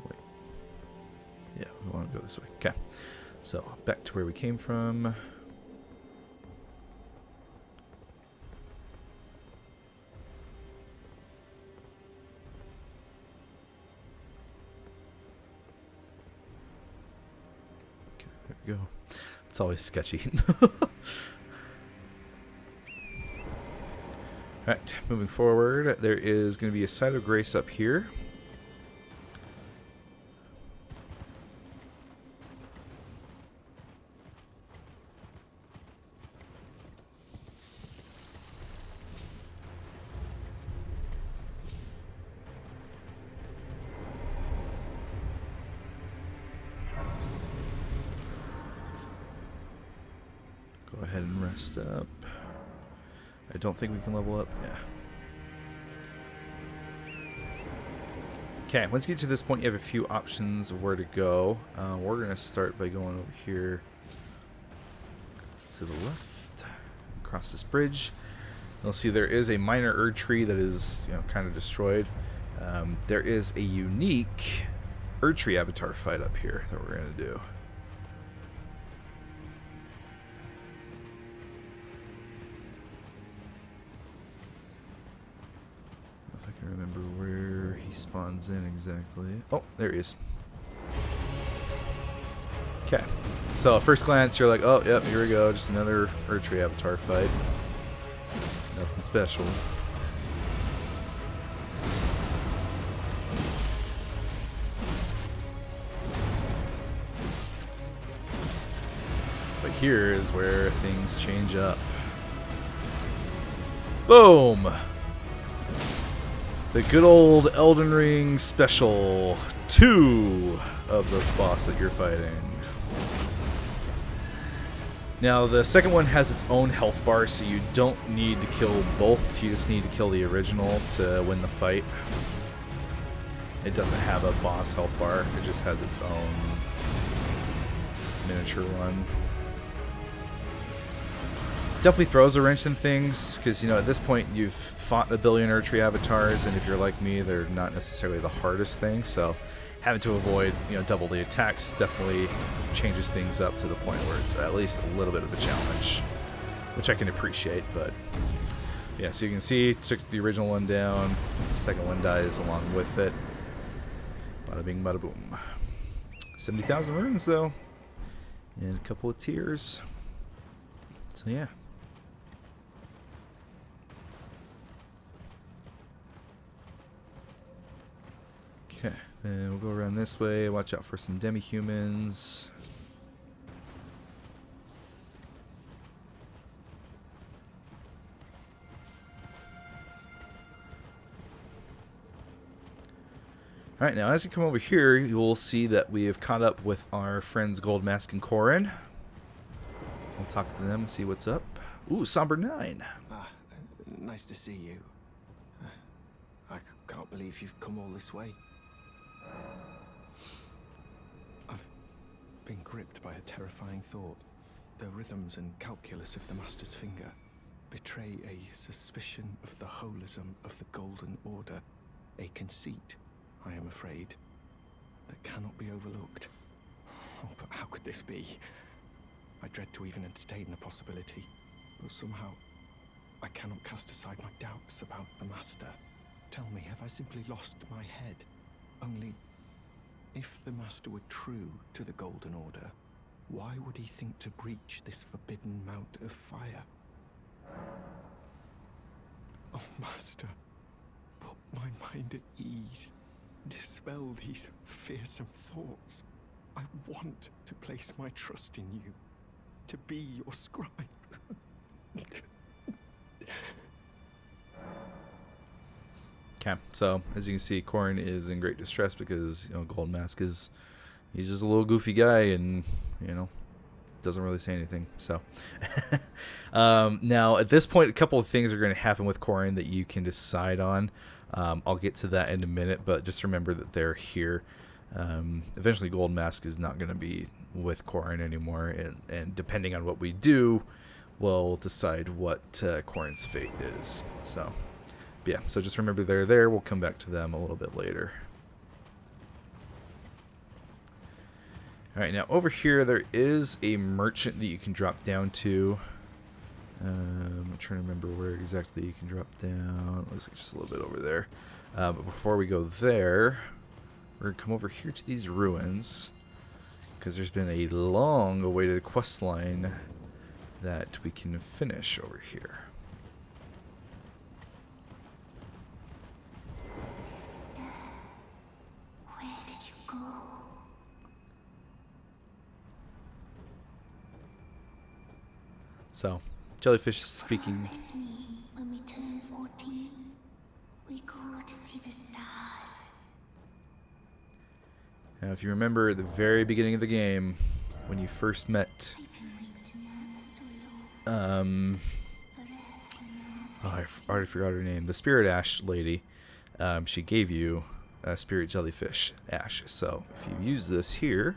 Wait. Yeah, we want to go this way. Okay. So, back to where we came from. Okay, there we go. It's always sketchy. Alright, moving forward, there is going to be a site of grace up here. Go ahead and rest up. I don't think we can level up. Yeah. Okay, once you get to this point, you have a few options of where to go. We're going to start by going over here to the left, across this bridge. You'll see there is a minor Erdtree that is, kind of destroyed. There is a unique Erdtree avatar fight up here that we're going to do. I remember where he spawns in exactly. Oh, there he is. Okay. So, first glance, you're like, oh, yep, here we go. Just another Erdtree avatar fight. Nothing special. But here is where things change up. Boom! The good old Elden Ring special 2 of the boss that you're fighting. Now, the second one has its own health bar, so you don't need to kill both. You just need to kill the original to win the fight. It doesn't have a boss health bar. It just has its own miniature one. Definitely throws a wrench in things, because, at this point you've fought a billion Erdtree avatars, and if you're like me, they're not necessarily the hardest thing, so having to avoid, double the attacks definitely changes things up to the point where it's at least a little bit of a challenge, which I can appreciate. But yeah, so you can see, took the original one down, the second one dies along with it. Bada bing, bada boom. 70,000 runes, though, and a couple of tears. So yeah. Okay, then we'll go around this way. Watch out for some demi-humans. Alright, now as you come over here, you'll see that we have caught up with our friends Goldmask and Corin. We'll talk to them and see what's up. Ooh, Somber 9. Nice to see you. I can't believe you've come all this way. I've been gripped by a terrifying thought. The rhythms and calculus of the Master's finger betray a suspicion of the holism of the Golden Order, a conceit, I am afraid, that cannot be overlooked. Oh, but how could this be? I dread to even entertain the possibility, but somehow I cannot cast aside my doubts about the Master. Tell me, have I simply lost my head? Only, if the Master were true to the Golden Order, why would he think to breach this forbidden mount of fire? Oh, Master, put my mind at ease. Dispel these fearsome thoughts. I want to place my trust in you, to be your scribe. Okay, so as you can see, Corrin is in great distress because, you know, Golden Mask he's just a little goofy guy and, you know, doesn't really say anything. So now at this point, a couple of things are going to happen with Corrin that you can decide on. I'll get to that in a minute, but just remember that they're here. Eventually Golden Mask is not going to be with Corrin anymore, and depending on what we do, we'll decide what Corrin's fate is. So yeah, so just remember they're there. We'll come back to them a little bit later. Alright, now over here there is a merchant that you can drop down to. I'm trying to remember where exactly you can drop down. Looks like just a little bit over there. But before we go there, we're going to come over here to these ruins, because there's been a long awaited quest line that we can finish over here. Where did you go? So, Jellyfish is speaking. Promise me when we turn 14, we go to see the stars. Now, if you remember at the very beginning of the game, when you first met, I've been waiting to never so long. I already forgot her name. The Spirit Ash lady, she gave you a Spirit Jellyfish Ash. So, if you use this here,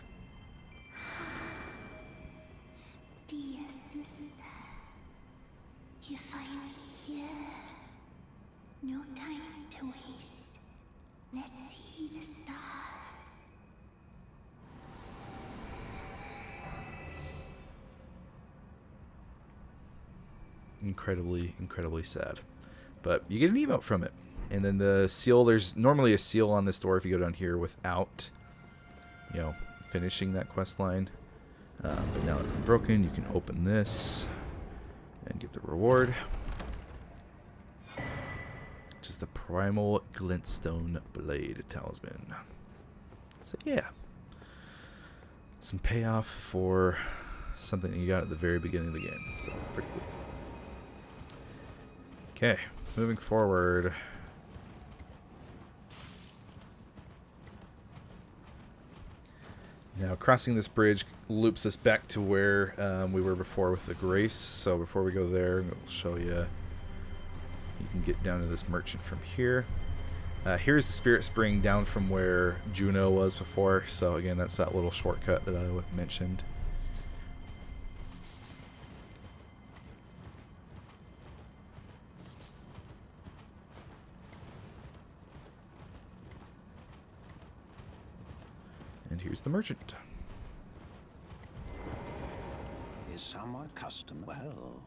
Dear sister, you're finally here. No time to waste. Let's see the stars. incredibly sad. But you get an emote from it. And then the seal, there's normally a seal on this door if you go down here without, you know, finishing that quest line. But now it's been broken. You can open this and get the reward, which is the Primal Glintstone Blade Talisman. So yeah, some payoff for something that you got at the very beginning of the game. So pretty cool. Okay, moving forward. Now, crossing this bridge loops us back to where we were before with the Grace. So before we go there, we'll show you. You can get down to this merchant from here. Here's the Spirit Spring down from where Juno was before. So again, that's that little shortcut that I mentioned. And here's the merchant. Is someone custom well?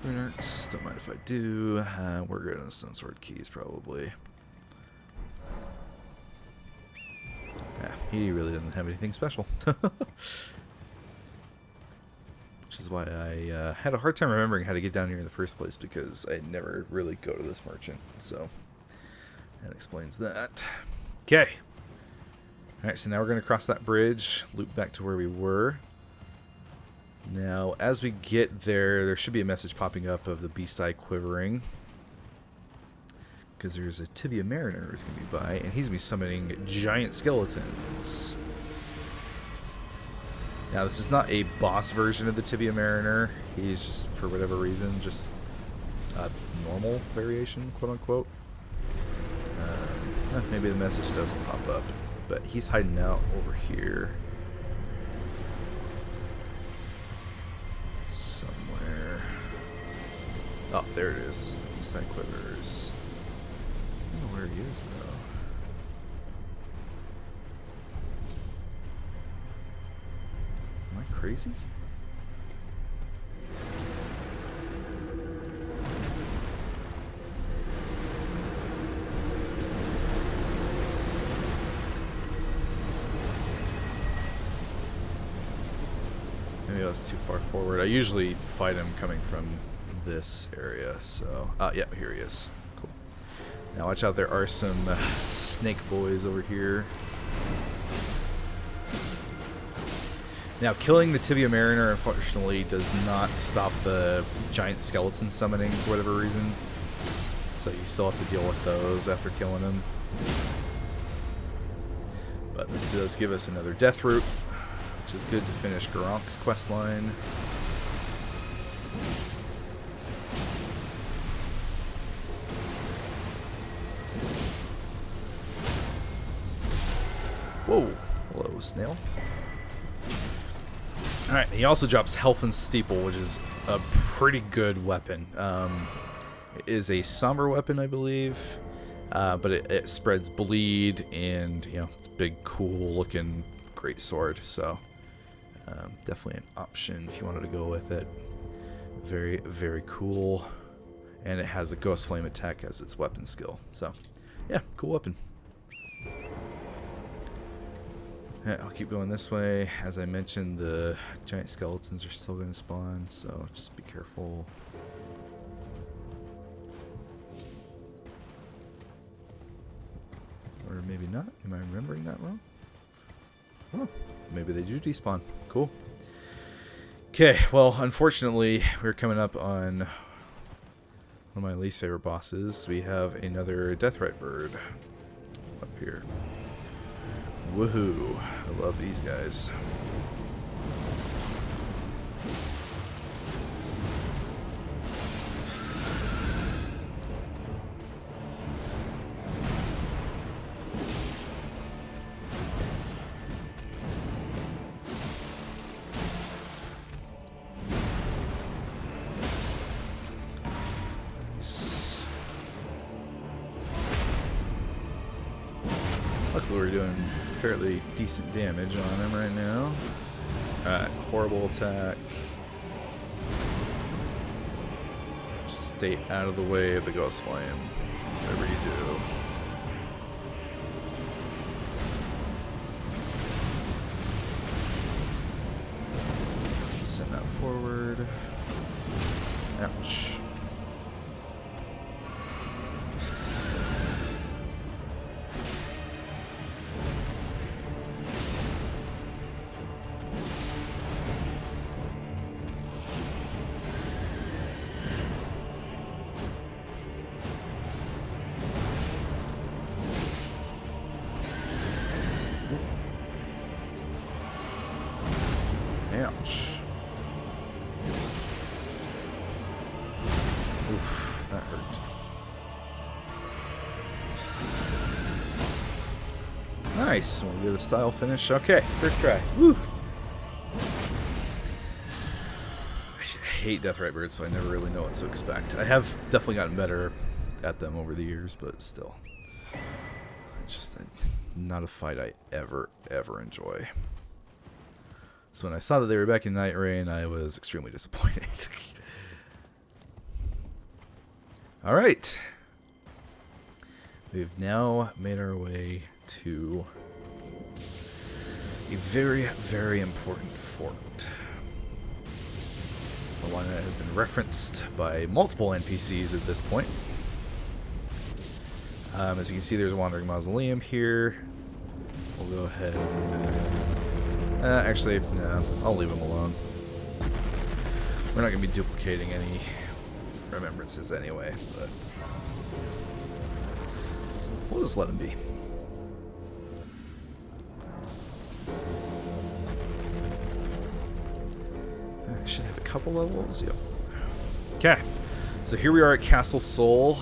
Runarks, don't mind if I do. We're good on some sword keys, probably. Yeah, he really doesn't have anything special. Which is why I had a hard time remembering how to get down here in the first place, because I never really go to this merchant. So that explains that. Okay. Alright, so now we're going to cross that bridge, loop back to where we were. Now, as we get there, there should be a message popping up of the beast eye quivering, because there's a Tibia Mariner who's going to be by, and he's going to be summoning giant skeletons. Now, this is not a boss version of the Tibia Mariner. He's just, for whatever reason, just a normal variation, quote-unquote. Maybe the message doesn't pop up, but he's hiding out over here somewhere. Oh, there it is. Side quivers. I don't know where he is though. Am I crazy? goes too far forward. I usually fight him coming from this area, so... yeah, here he is. Cool. Now watch out, there are some snake boys over here. Now, killing the Tibia Mariner, unfortunately, does not stop the giant skeleton summoning for whatever reason. So you still have to deal with those after killing them. But this does give us another death route, which is good to finish Garonk's questline. Whoa. Hello, Snail. Alright, he also drops Health and Steeple, which is a pretty good weapon. It is a somber weapon, I believe, but it spreads bleed, and, you know, it's a big, cool-looking great sword, so definitely an option if you wanted to go with it. Very, very cool, and it has a Ghost Flame attack as its weapon skill, so, yeah, cool weapon. Yeah, I'll keep going this way. As I mentioned, the giant skeletons are still going to spawn, so just be careful. Or maybe not. Am I remembering that wrong? Oh, maybe they do despawn. Cool. Okay, well, unfortunately, we're coming up on one of my least favorite bosses. We have another Deathrite bird up here. Woohoo. I love these guys. Luckily we're doing fairly decent damage on him right now. Alright, horrible attack. Just stay out of the way of the Ghost Flame. Whatever you do. Send that forward. Ouch. Ouch. Oof, that hurt. Nice. We'll get a style finish. Okay, first try. Woo! I hate Deathrite birds, so I never really know what to expect. I have definitely gotten better at them over the years, but still. Just not a fight I ever enjoy. So when I saw that they were back in Night Rain, I was extremely disappointed. Alright. We've now made our way to a very important fort. The one that has been referenced by multiple NPCs at this point. As you can see, there's a Wandering Mausoleum here. We'll go ahead and... actually, no, I'll leave them alone. We're not going to be duplicating any remembrances anyway, but so we'll just let them be. I should have a couple levels, yep. Okay, so here we are at Castle Sol.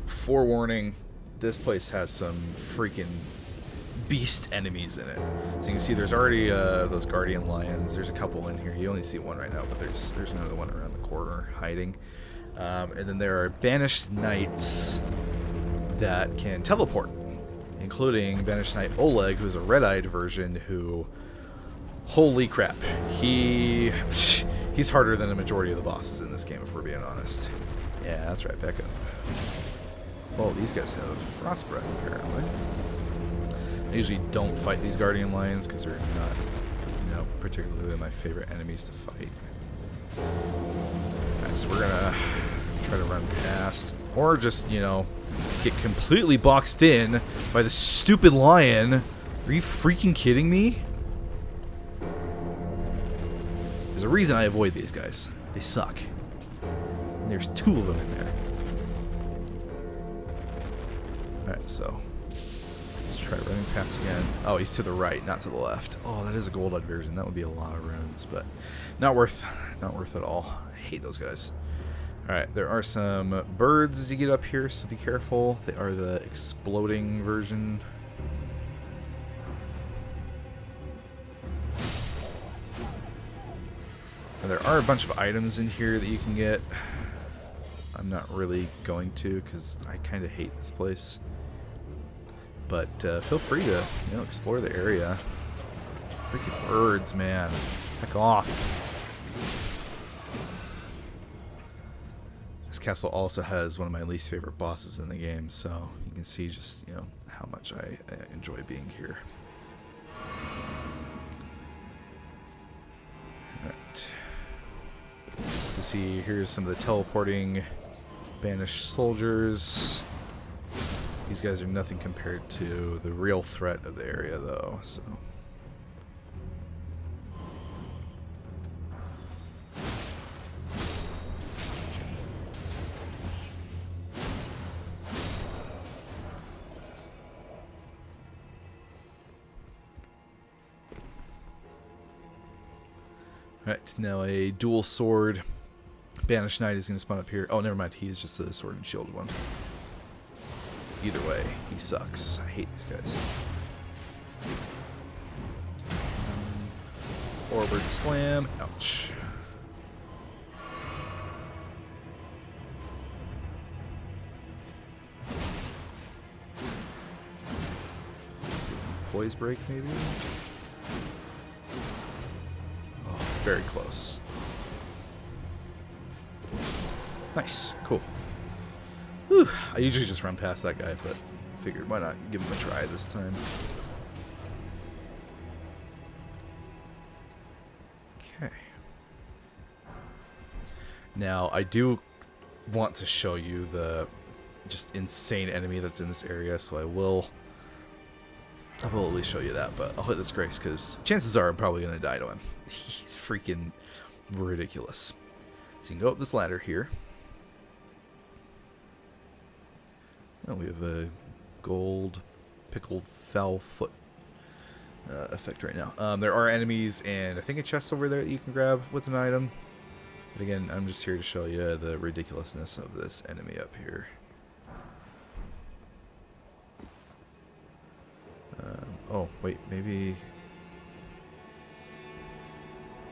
Forewarning, this place has some freaking beast enemies in it. So you can see there's already those guardian lions. There's a couple in here. You only see one right now, but there's another one around the corner hiding. And then there are banished knights that can teleport, including banished knight Oleg, who's a red-eyed version who, holy crap, he's harder than a majority of the bosses in this game, if we're being honest. Yeah, that's right, back up. Oh, these guys have frost breath apparently. I usually don't fight these guardian lions because they're not, particularly my favorite enemies to fight. Alright, so we're gonna try to run past, or just, you know, get completely boxed in by the stupid lion. Are you freaking kidding me? There's a reason I avoid these guys. They suck. And there's 2 of them in there. Alright, so let's try running past again. Oh, he's to the right, not to the left. Oh, that is a gold version. That would be a lot of runes, but not worth at all. I hate those guys. Alright, there are some birds as you get up here, so be careful. They are the exploding version. And there are a bunch of items in here that you can get. I'm not really going to because I kind of hate this place. But feel free to, you know, explore the area. Freaking birds, man. Heck off. This castle also has one of my least favorite bosses in the game, so you can see just, you know, how much I enjoy being here. Alright. You see, here's some of the teleporting banished soldiers. These guys are nothing compared to the real threat of the area, though, so. Alright, now a dual sword banished knight is going to spawn up here. Oh, never mind. He's just a sword and shield one. Either way, he sucks. I hate these guys. Forward slam. Ouch. Let's see. Poise break, maybe? Oh, very close. Nice. Cool. Whew. I usually just run past that guy, but figured why not give him a try this time. Okay. Now, I do want to show you the just insane enemy that's in this area, so I will at least show you that, but I'll hit this grace because chances are I'm probably going to die to him. He's freaking ridiculous. So you can go up this ladder here. Oh, we have a gold pickled foul foot effect right now. There are enemies and I think a chest over there that you can grab with an item. But again, I'm just here to show you the ridiculousness of this enemy up here. Oh, wait, maybe...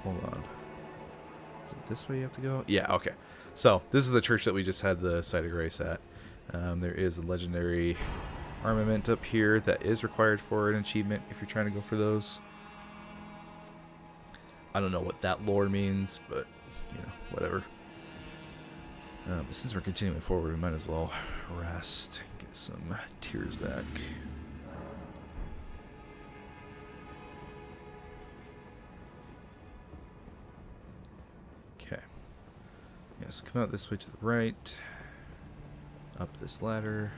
Hold on. Is it this way you have to go? Yeah, okay. So, this is the church that we just had the Site of Grace at. There is a legendary armament up here that is required for an achievement if you're trying to go for those. I don't know what that lore means, but, you know, whatever. Since we're continuing forward, we might as well rest, get some tears back. Okay. Yeah, so come out this way to the right. Up this ladder.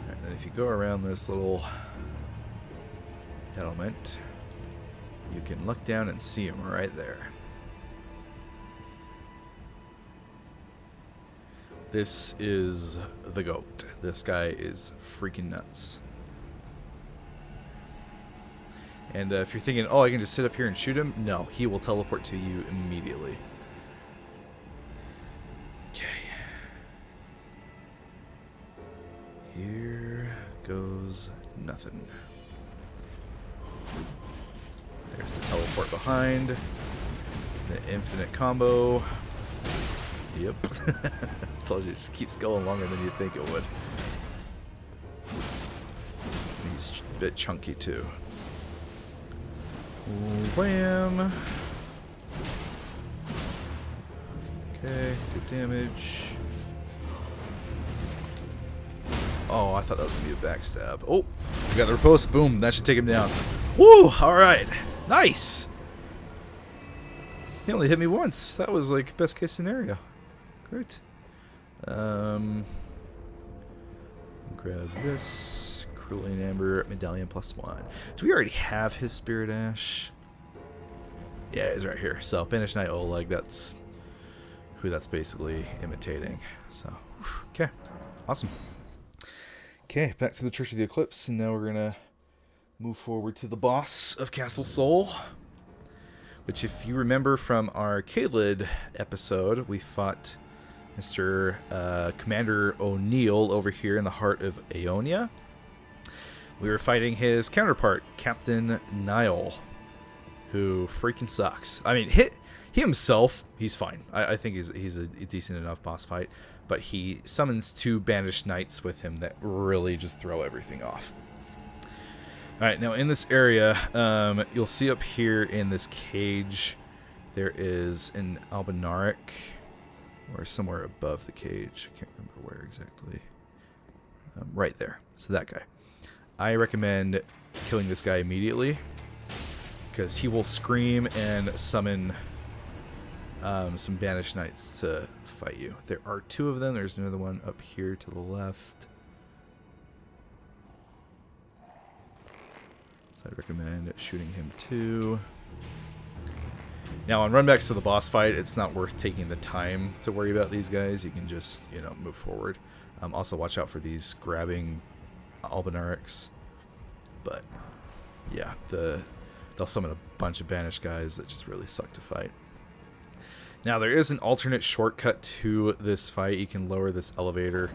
And then if you go around this little settlement, you can look down and see him right there. This is the GOAT. This guy is freaking nuts. And if you're thinking, oh, I can just sit up here and shoot him, no, he will teleport to you immediately. Okay. Here goes nothing. There's the teleport behind. The infinite combo. Yep. Told you, it just keeps going longer than you think it would. These bit chunky too. Wham! Okay, good damage. Oh, I thought that was going to be a backstab. Oh, we got the riposte. Boom, that should take him down. Woo! Alright. Nice! He only hit me once. That was like best case scenario. Great. Grab this. Cerulean Amber Medallion +1. Do we already have his Spirit Ash? Yeah, he's right here. So, Banished Knight Oleg, that's who that's basically imitating. So, okay. Awesome. Okay, back to the Church of the Eclipse, and now we're going to move forward to the boss of Castle Sol, which, if you remember from our Caelid episode, we fought Mr. Commander O'Neill over here in the heart of Aeonia. We were fighting his counterpart, Captain Niall, who freaking sucks. I mean, he himself, he's fine. I think he's a decent enough boss fight, but he summons 2 banished knights with him that really just throw everything off. Alright, now in this area, you'll see up here in this cage, there is an Albinaric, or somewhere above the cage. I can't remember where exactly. Right there. So that guy. I recommend killing this guy immediately, because he will scream and summon some banished knights to fight you. There are 2 of them. There's another one up here to the left. So I'd recommend shooting him too. Now on runbacks to the boss fight, it's not worth taking the time to worry about these guys. You can just, move forward. Also watch out for these grabbing Albinarics. But yeah, they'll summon a bunch of banished guys that just really suck to fight. Now there is an alternate shortcut to this fight. You can lower this elevator.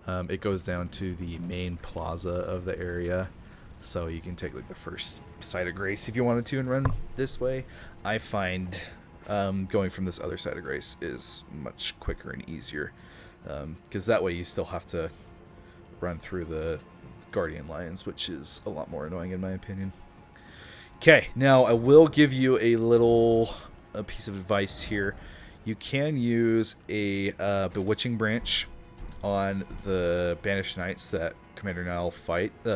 It goes down to the main plaza of the area. So you can take like the first side of Grace if you wanted to and run this way. I find going from this other side of Grace is much quicker and easier. Because that way you still have to run through the Guardian Lines, which is a lot more annoying in my opinion. Okay, now I will give you a piece of advice here. You can use a Bewitching Branch on the Banished Knights that Commander Niall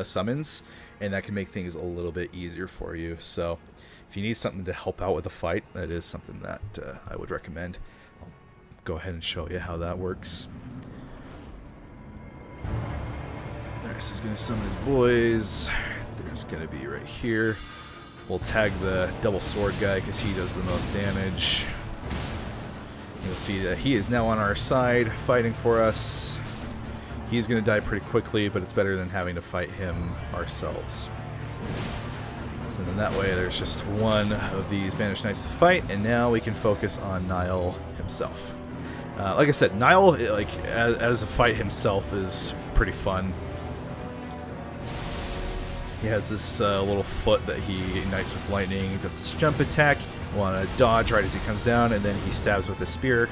summons, and that can make things a little bit easier for you. So if you need something to help out with the fight, that is something that I would recommend. I'll go ahead and show you how that works. Alright, so he's going to summon his boys. There's going to be right here. We'll tag the double sword guy because he does the most damage. You'll see that he is now on our side fighting for us. He's going to die pretty quickly, but it's better than having to fight him ourselves. So then that way there's just one of these Banished Knights to fight, and now we can focus on Niall himself. Like I said, Niall, as a fight himself, is pretty fun. He has this little foot that he ignites with lightning. He does this jump attack. You want to dodge right as he comes down, and then he stabs with a spear.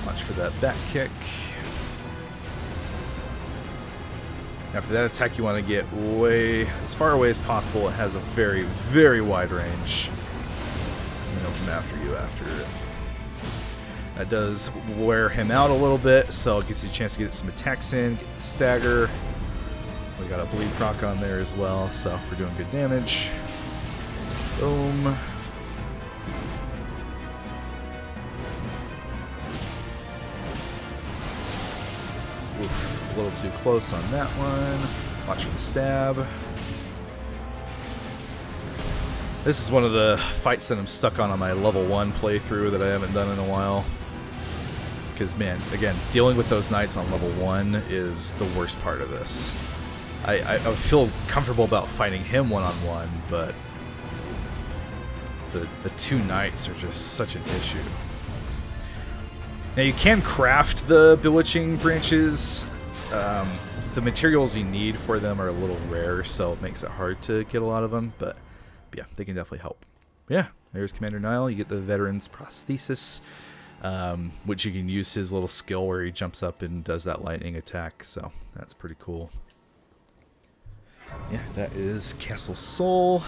Watch for that back kick. Now for that attack, you want to get as far away as possible. It has a very, very wide range. And he'll come after you after it. That does wear him out a little bit, so it gives you a chance to get some attacks in, get the stagger. We got a bleed proc on there as well, so we're doing good damage. Boom. Oof, a little too close on that one. Watch for the stab. This is one of the fights that I'm stuck on my level 1 playthrough that I haven't done in a while. Because, man, again, dealing with those knights on level 1 is the worst part of this. I feel comfortable about fighting him one-on-one, but the 2 knights are just such an issue. Now you can craft the Bewitching Branches. The materials you need for them are a little rare, so it makes it hard to get a lot of them, but yeah, they can definitely help. Yeah, there's Commander Niall. You get the Veteran's Prosthesis, which you can use his little skill where he jumps up and does that lightning attack, so that's pretty cool. yeah, that is Castle Sol.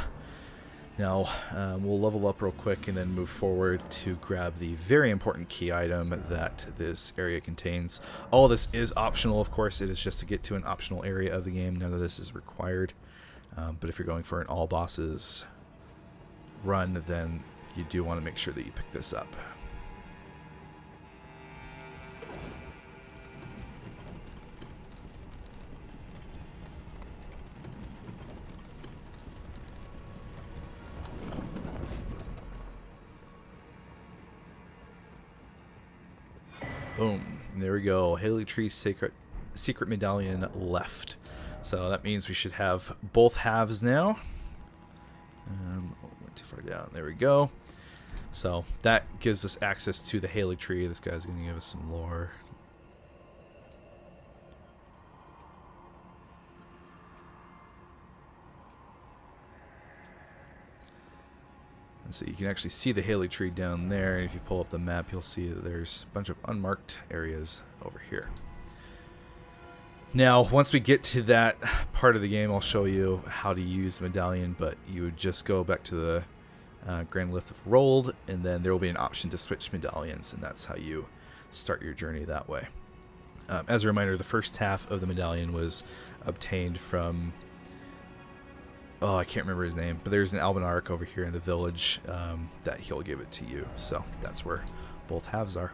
Now, we'll level up real quick and then move forward to grab the very important key item that this area contains. All this is optional, of course. It is just to get to an optional area of the game. None of this is required. But if you're going for an all bosses run, then you do want to make sure that you pick this up. Boom. There we go. Erdtree secret medallion left. So that means we should have both halves now. Went too far down. There we go. So that gives us access to the Erdtree. This guy's going to give us some lore. And so you can actually see the Erdtree down there, and if you pull up the map, you'll see that there's a bunch of unmarked areas over here. Now, once we get to that part of the game, I'll show you how to use the medallion, but you would just go back to the Grand Lift of Rolled, and then there will be an option to switch medallions, and that's how you start your journey that way. As a reminder, the first half of the medallion was obtained from... oh, I can't remember his name, but there's an Albinarch over here in the village that he'll give it to you. So that's where both halves are.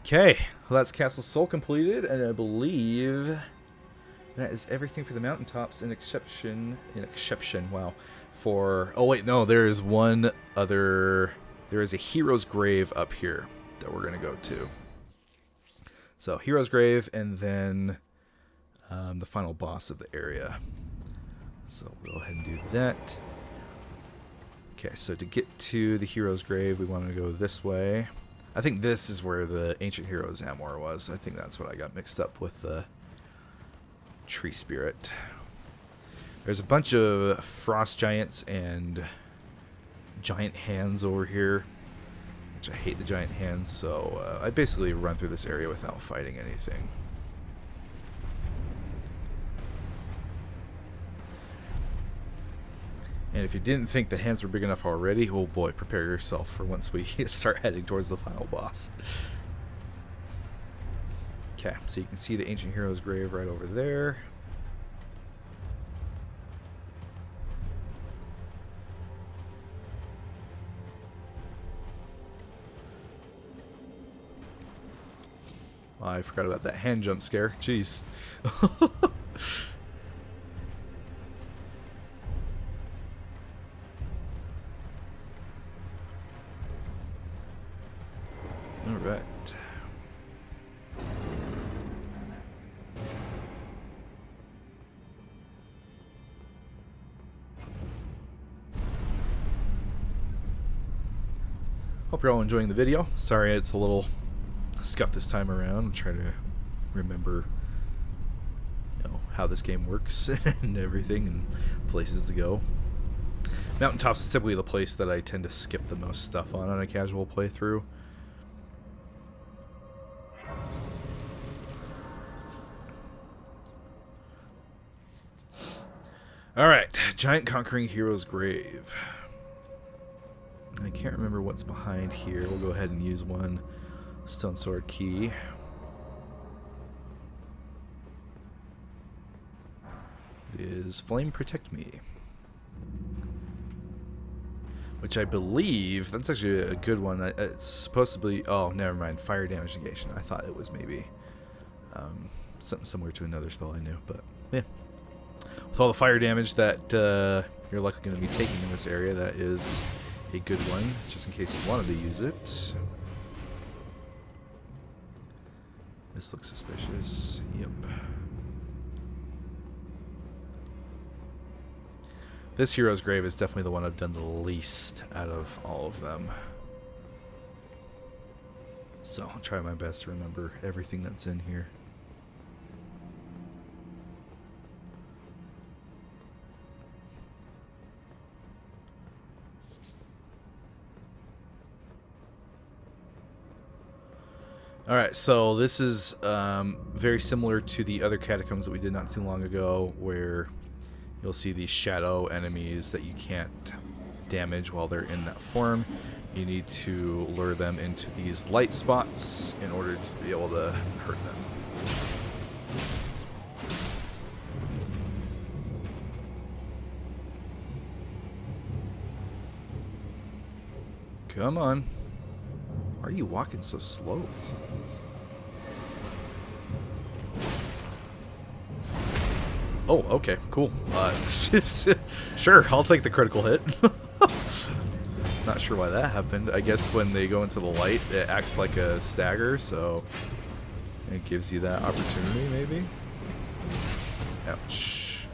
Okay, well, that's Castle Sol completed, and I believe that is everything for the Mountaintops, an exception, wow, for... oh, wait, no, there is one other... there is a Hero's Grave up here that we're going to go to. So, Hero's Grave, and then the final boss of the area. So we'll go ahead and do that. Okay, so to get to the Hero's Grave, we want to go this way. I think this is where the ancient hero Zamor was. I think that's what I got mixed up with the tree spirit. There's a bunch of frost giants and giant hands over here, which I hate the giant hands, so I basically run through this area without fighting anything. And if you didn't think the hands were big enough already, oh boy, prepare yourself for once we start heading towards the final boss. Okay, so you can see the ancient hero's grave right over there. Oh, I forgot about that hand jump scare. Jeez. Alright. Hope you're all enjoying the video. Sorry it's a little scuffed this time around. I'm trying to remember, you know, how this game works and everything and places to go. Mountaintops is typically the place that I tend to skip the most stuff on a casual playthrough. Alright, Giant Conquering Hero's Grave. I can't remember what's behind here. We'll go ahead and use one stone sword key. It is Flame Protect Me. Which I believe, that's actually a good one. It's supposed to be, oh, never mind, Fire Damage Negation. I thought it was maybe something similar to another spell I knew, but yeah. With all the fire damage that you're likely going to be taking in this area, that is a good one, just in case you wanted to use it. This looks suspicious. Yep. This hero's grave is definitely the one I've done the least out of all of them. So I'll try my best to remember everything that's in here. Alright, so this is very similar to the other catacombs that we did not too long ago, where you'll see these shadow enemies that you can't damage while they're in that form. You need to lure them into these light spots in order to be able to hurt them. Come on. Why are you walking so slow? Oh, okay, cool. Sure, I'll take the critical hit. Not sure why that happened. I guess when they go into the light, it acts like a stagger, so it gives you that opportunity, maybe? Ouch.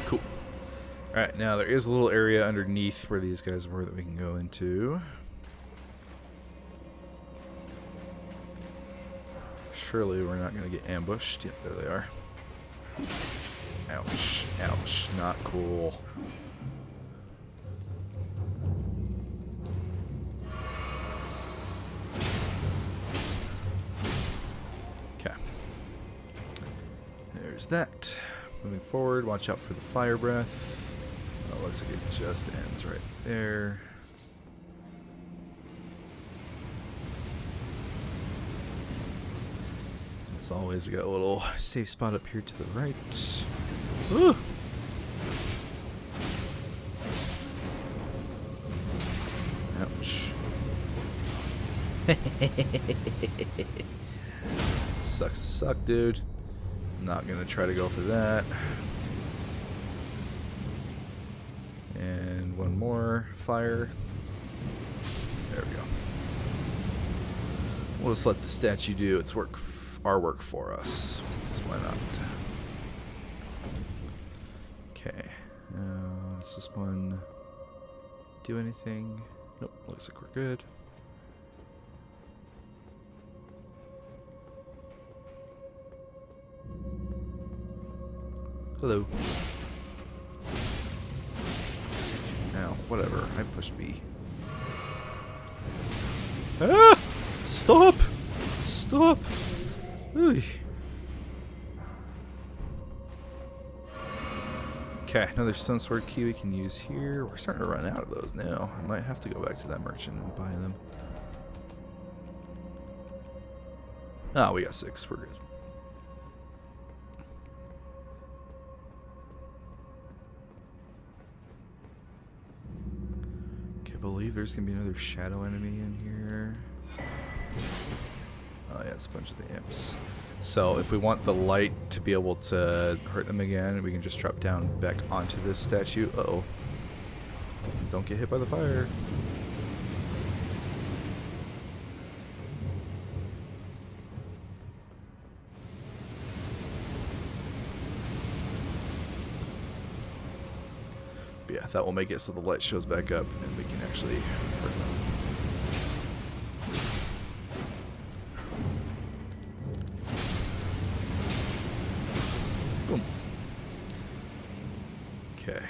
Cool. Alright, now there is a little area underneath where these guys were that we can go into. Surely we're not going to get ambushed. Yep, there they are. Ouch. Ouch. Not cool. Okay. There's that. Moving forward, watch out for the fire breath. Oh, looks like it just ends right there. As always, we got a little safe spot up here to the right. Ooh. Ouch. Sucks to suck, dude. Not gonna try to go for that. And one more fire. There we go. We'll just let the statue do its work. Our work for us. So why not? Okay. Does this one do anything? Nope. Looks like we're good. Hello. Now, whatever. I pushed B. Ah! Stop! Stop! Ooh. Okay, another Stone Sword key we can use here. We're starting to run out of those now. I might have to go back to that merchant and buy them. Oh, we got 6. We're good. Okay, I believe there's going to be another shadow enemy in here. Oh yeah, it's a bunch of the imps. So if we want the light to be able to hurt them again, we can just drop down back onto this statue. Uh-oh. Don't get hit by the fire. But yeah, that will make it so the light shows back up and we can actually hurt them. Boom. Okay.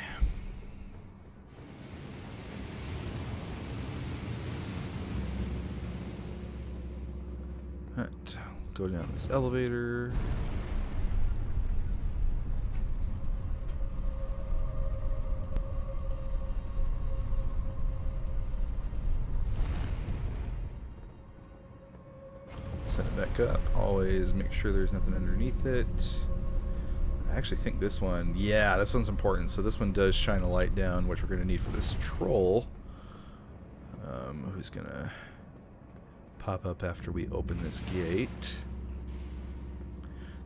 Alright, go down this elevator. Send it back up. Always make sure there's nothing underneath it. I actually think this one, yeah, this one's important. So this one does shine a light down, which we're going to need for this troll. Who's going to pop up after we open this gate.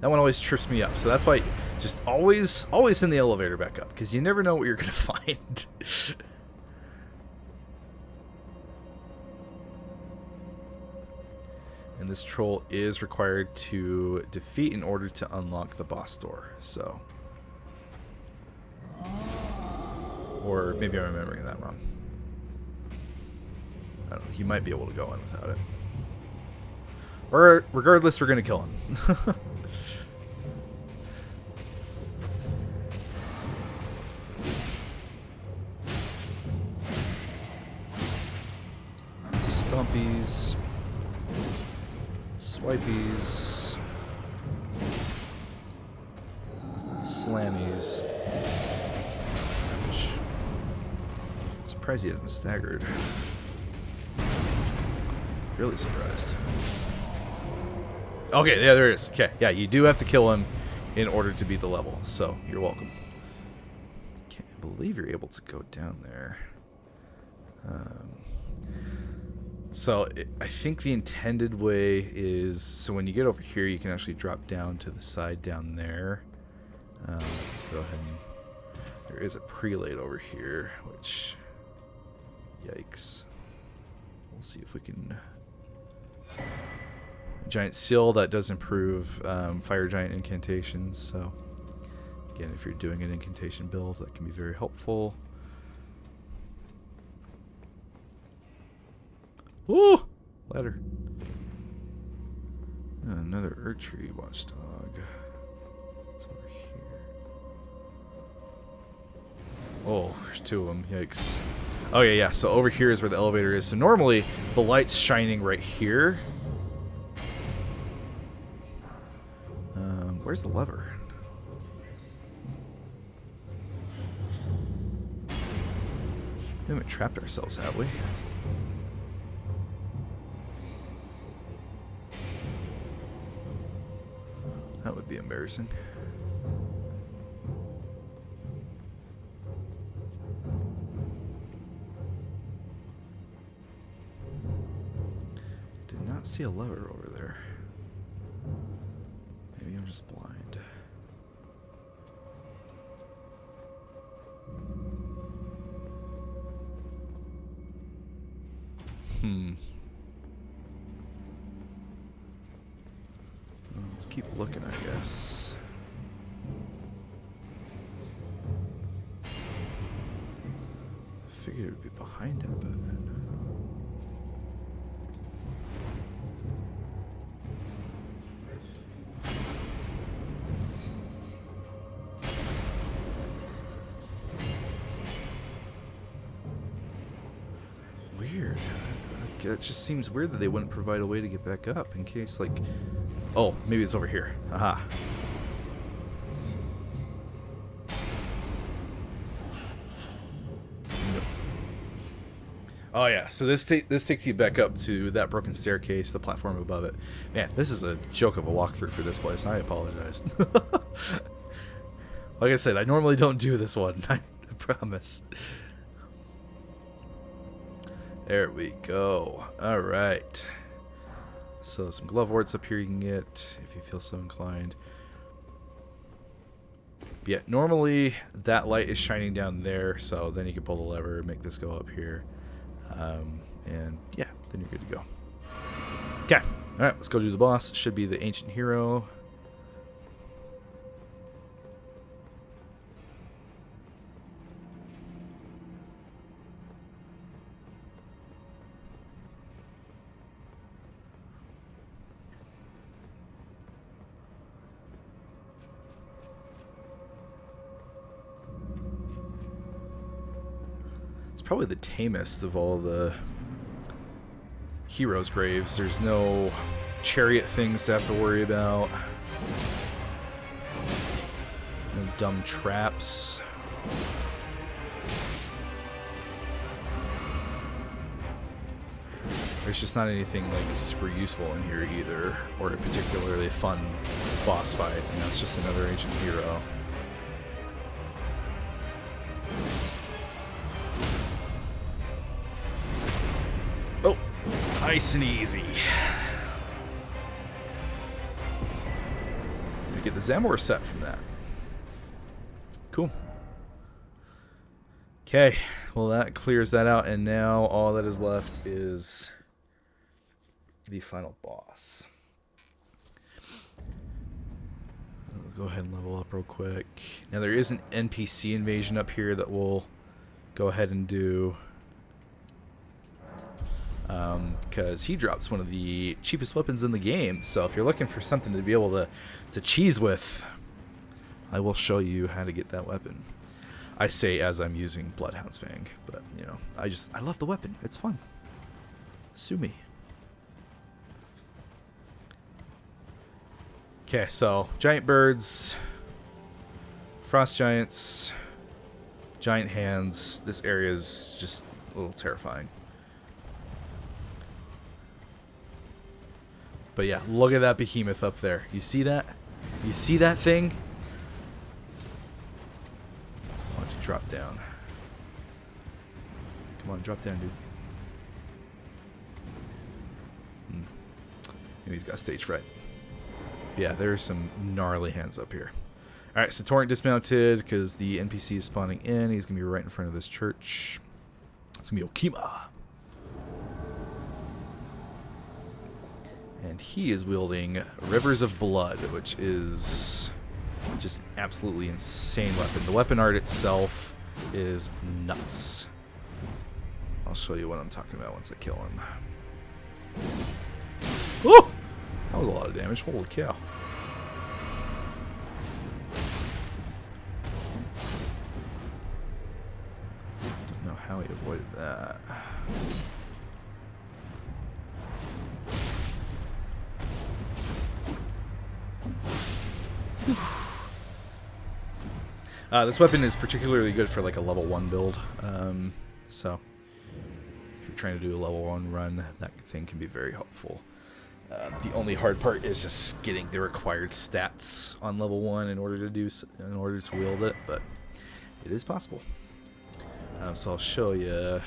That one always trips me up. So that's why just always send the elevator back up, because you never know what you're going to find. And this troll is required to defeat in order to unlock the boss door. So, or maybe I'm remembering that wrong. I don't know. You might be able to go in without it. Or regardless, we're gonna kill him. Stompies. Swipies. Slammies. Ouch. Surprised he hasn't staggered. Really surprised. Okay, yeah, there it is. Okay, yeah, you do have to kill him in order to beat the level, so you're welcome. Can't believe you're able to go down there. I think the intended way is, so when you get over here, you can actually drop down to the side down there. Go ahead and, there is a prelate over here, which, yikes. We'll see if we can, giant seal, that does improve fire giant incantations, so again, if you're doing an incantation build, that can be very helpful. Ooh! Ladder. Another Erdtree watchdog. What's over here? Oh, there's two of them. Yikes. Okay, yeah, so over here is where the elevator is. So normally, the light's shining right here. Where's the lever? We haven't trapped ourselves, have we? That would be embarrassing. Did not see a lever over there. Maybe I'm just blind. Well, let's keep looking, I guess. Figured it would be behind it, but weird. It just seems weird that they wouldn't provide a way to get back up in case, like... Oh, maybe it's over here. Aha. Nope. Oh yeah, so this takes you back up to that broken staircase, the platform above it. Man, this is a joke of a walkthrough for this place. I apologize. Like I said, I normally don't do this one. I promise. There we go. Alright. So some glove warts up here you can get if you feel so inclined. But yeah, normally that light is shining down there, so then you can pull the lever and make this go up here. And yeah, then you're good to go. Okay. Alright, let's go do the boss. It should be the ancient hero. Probably the tamest of all the heroes' graves. There's no chariot things to have to worry about. No dumb traps. There's just not anything like super useful in here either, or a particularly fun boss fight. You know, it's just another ancient hero. Nice and easy. You get the Zamor set from that. Cool. Okay, well that clears that out, and now all that is left is the final boss. I'll go ahead and level up real quick. Now there is an NPC invasion up here that we'll go ahead and do. Because he drops one of the cheapest weapons in the game. So if you're looking for something to be able to cheese with, I will show you how to get that weapon. I say as I'm using Bloodhound's Fang, but you know, I love the weapon. It's fun. Sue me. Okay, so giant birds, frost giants, giant hands. This area is just a little terrifying. But yeah, look at that behemoth up there. You see that? You see that thing? Why don't you drop down? Come on, drop down, dude. Maybe he's got stage fright. Yeah, there's some gnarly hands up here. Alright, so Torrent dismounted because the NPC is spawning in. He's going to be right in front of this church. It's going to be Okima. And he is wielding Rivers of Blood, which is just an absolutely insane weapon. The weapon art itself is nuts. I'll show you what I'm talking about once I kill him. Woo! That was a lot of damage. Holy cow. Don't know how he avoided that. This weapon is particularly good for like a level 1 build. So if you're trying to do a level 1 run, that thing can be very helpful. The only hard part is just getting the required stats on level 1 in order to wield it, but it is possible. So I'll show you.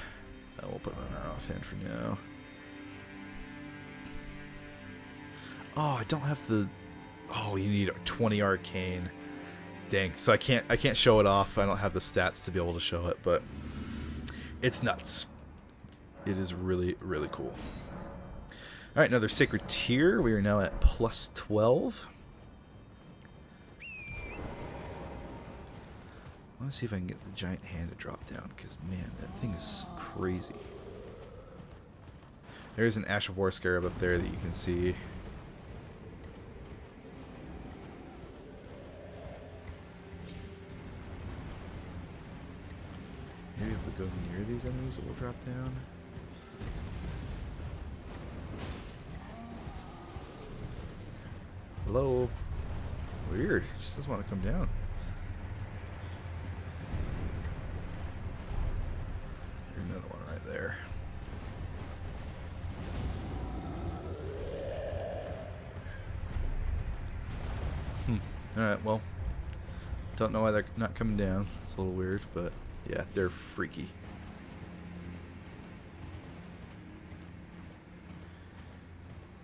We'll put it on our offhand for now. Oh, I don't have the. Oh, you need 20 arcane. Dang. So I can't show it off. I don't have the stats to be able to show it, but it's nuts. It is really, really cool. All right, another sacred tier. We are now at plus 12. I want to see if I can get the giant hand to drop down, because man, that thing is crazy. There's an Ash of War Scarab up there that you can see. Maybe if we go near these enemies, it will drop down. Hello. Weird. It just doesn't want to come down. Here's another one right there. Alright, well. Don't know why they're not coming down. It's a little weird, but yeah, they're freaky.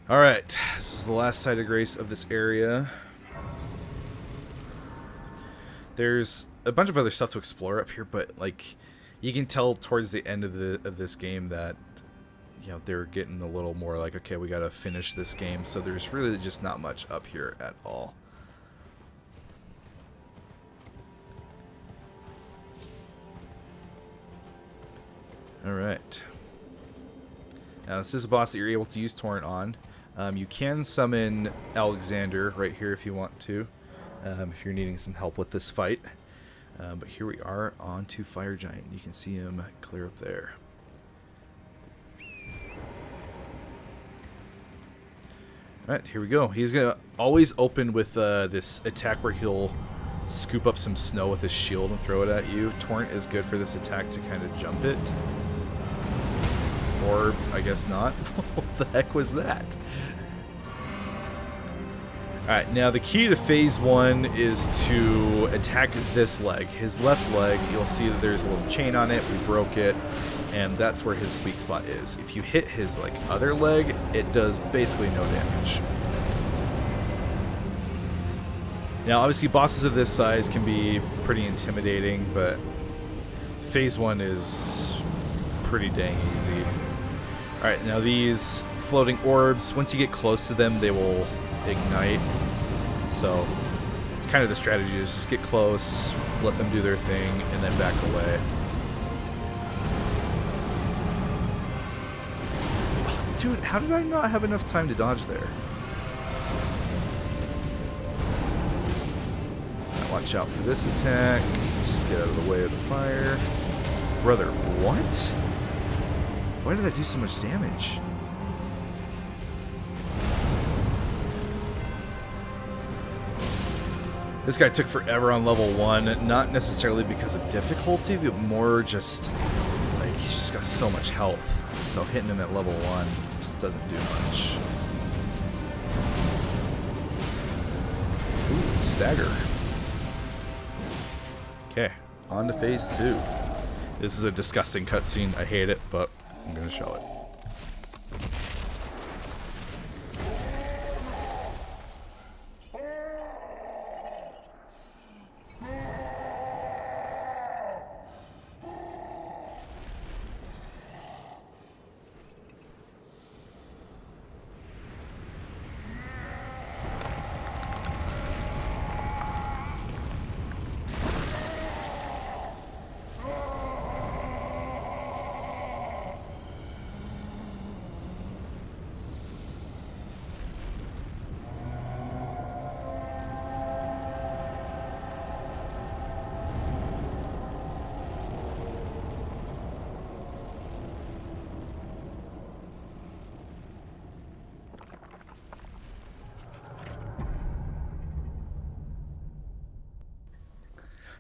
Alright, this is the last site of grace of this area. There's a bunch of other stuff to explore up here, but like you can tell towards the end of this game that they're getting a little more like, okay, we gotta finish this game, so there's really just not much up here at all. Alright. Now this is a boss that you're able to use Torrent on. You can summon Alexander right here if you want to, if you're needing some help with this fight. But here we are on to Fire Giant. You can see him clear up there. Alright, here we go. He's going to always open with this attack where he'll scoop up some snow with his shield and throw it at you. Torrent is good for this attack to kind of jump it. Or, I guess not. What the heck was that? Alright, now the key to phase 1 is to attack this leg. His left leg, you'll see that there's a little chain on it. We broke it, and that's where his weak spot is. If you hit his other leg, it does basically no damage. Now, obviously, bosses of this size can be pretty intimidating, but phase 1 is pretty dang easy. Alright, now these floating orbs, once you get close to them, they will ignite. So, it's kind of the strategy is just get close, let them do their thing, and then back away. Oh, dude, how did I not have enough time to dodge there? Watch out for this attack. Just get out of the way of the fire. Brother, what? Why did that do so much damage? This guy took forever on level 1, not necessarily because of difficulty, but more just, like, he's just got so much health. So hitting him at level 1 just doesn't do much. Ooh, stagger. Okay, on to phase 2. This is a disgusting cutscene. I hate it, but I'm gonna show it.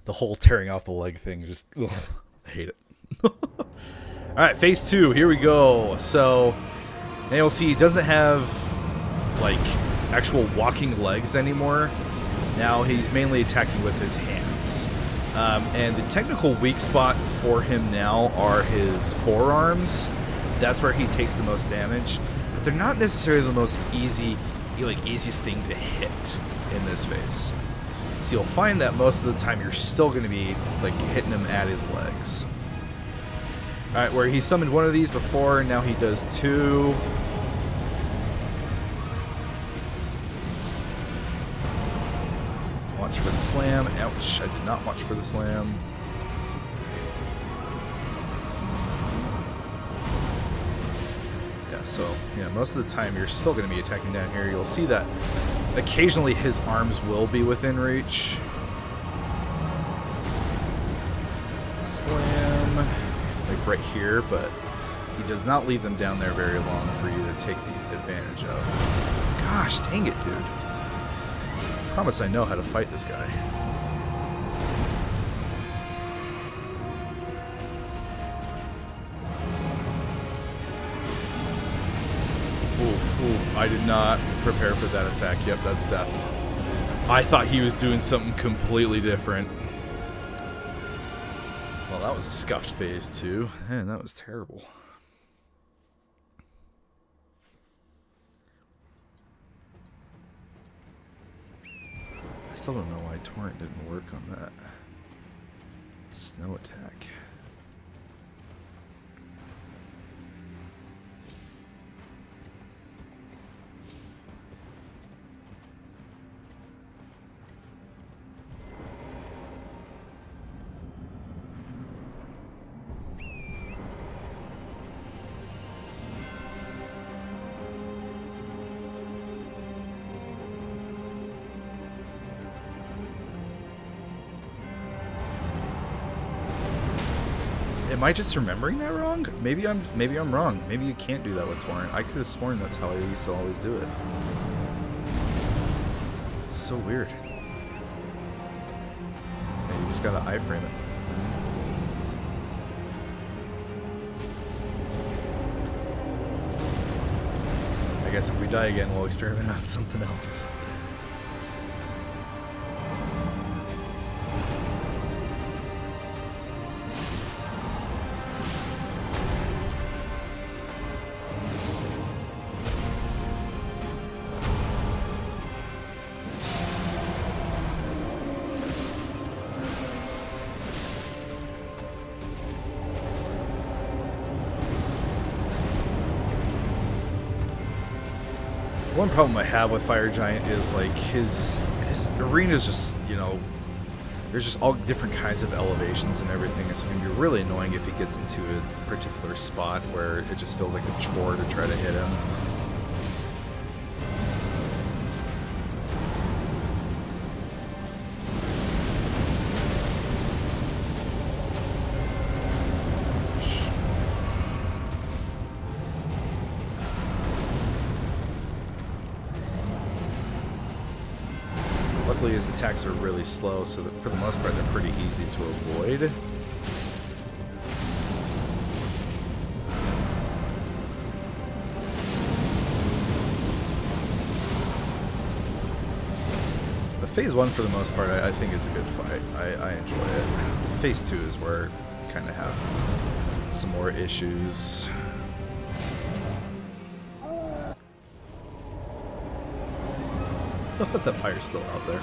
The whole tearing off the leg thing, just, ugh, I hate it. Alright, phase 2, here we go. So, now you'll see he doesn't have, like, actual walking legs anymore. Now he's mainly attacking with his hands. And the technical weak spot for him now are his forearms. That's where he takes the most damage. But they're not necessarily the most easiest thing to hit in this phase. So you'll find that most of the time you're still going to be like hitting him at his legs. Alright, where he summoned one of these before, now he does 2. Watch for the slam. Ouch, I did not watch for the slam. Yeah, so, yeah, most of the time you're still going to be attacking down here. You'll see that occasionally his arms will be within reach. Slam, like right here, but he does not leave them down there very long for you to take the advantage of. Gosh, dang it, dude. I promise I know how to fight this guy. Oof, I did not prepare for that attack. Yep, that's death. I thought he was doing something completely different. Well, that was a scuffed phase 2. Man, that was terrible. I still don't know why Torrent didn't work on that snow attack. Am I just remembering that wrong? Maybe I'm wrong. Maybe you can't do that with Torrent. I could have sworn that's how I used to always do it. It's so weird. Yeah, you just gotta iframe it. I guess if we die again, we'll experiment on something else. One problem I have with Fire Giant is like his arena is just, you know, there's just all different kinds of elevations and everything. It's going to be really annoying if he gets into a particular spot where it just feels like a chore to try to hit him. his attacks are really slow, so that for the most part they're pretty easy to avoid. But Phase 1 for the most part I think is a good fight. I enjoy it. Phase 2 is where I kind of have some more issues. The fire's still out there.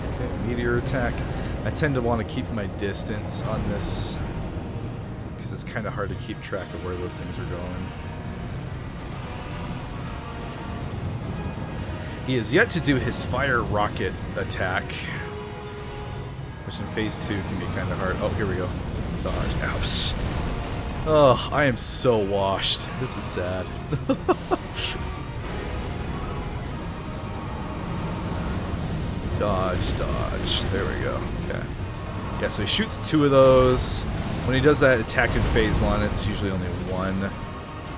Okay, meteor attack. I tend to want to keep my distance on this because it's kind of hard to keep track of where those things are going. He has yet to do his fire rocket attack, which in Phase 2 can be kind of hard. Oh, here we go. Dodge. Ouch. Oh, I am so washed. This is sad. Dodge, dodge. There we go. Okay. Yeah, so he shoots 2 of those. When he does that attack in Phase 1, it's usually only 1.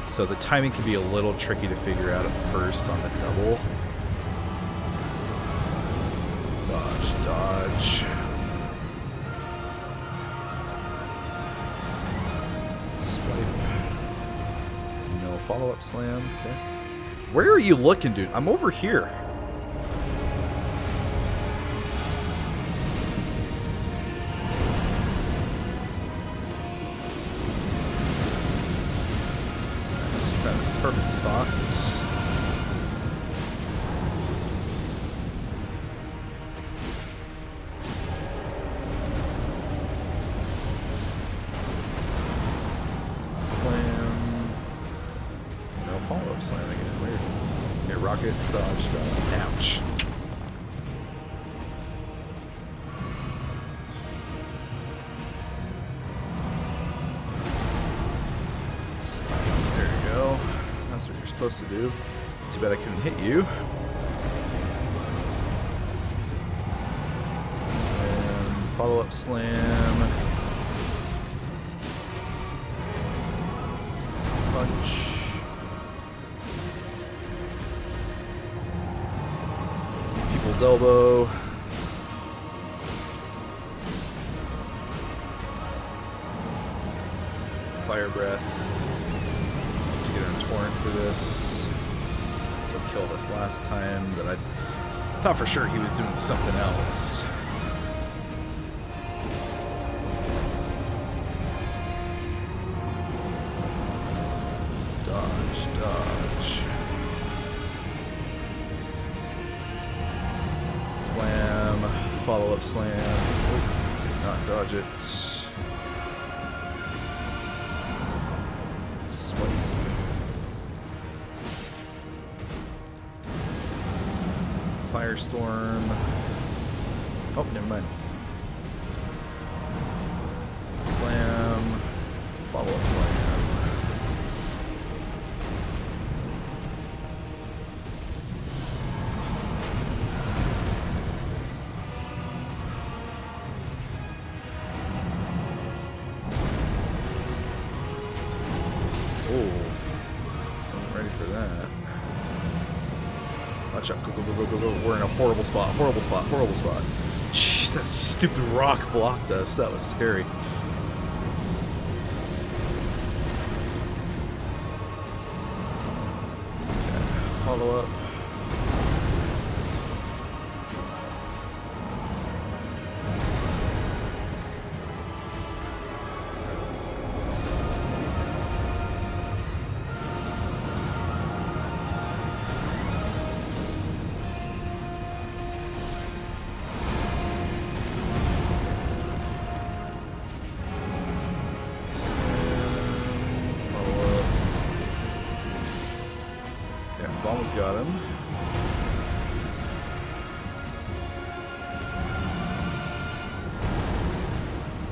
So the timing can be a little tricky to figure out at first on the double. Dodge. Swipe. No follow-up slam. Okay. Where are you looking, dude? I'm over here. Nice. Found a perfect spot. Slam again. Weird. Okay, rocket, dodge, dodge. Ouch. Slam. There you go. That's what you're supposed to do. Too bad I couldn't hit you. Slam. Follow-up slam. Punch. Elbow. Fire breath. To get a torrent for this. That's what killed us last time, but I thought for sure he was doing something else. Dodge, dodge. Slam, follow-up slam. Oh, did not dodge it. Swipe. Firestorm. Oh, never mind. Slam, follow-up slam. Watch out. Go, go, go, go, go, go. We're in a horrible spot. Horrible spot. Horrible spot. Jeez, that stupid rock blocked us. That was scary. Okay, follow up. Almost got him.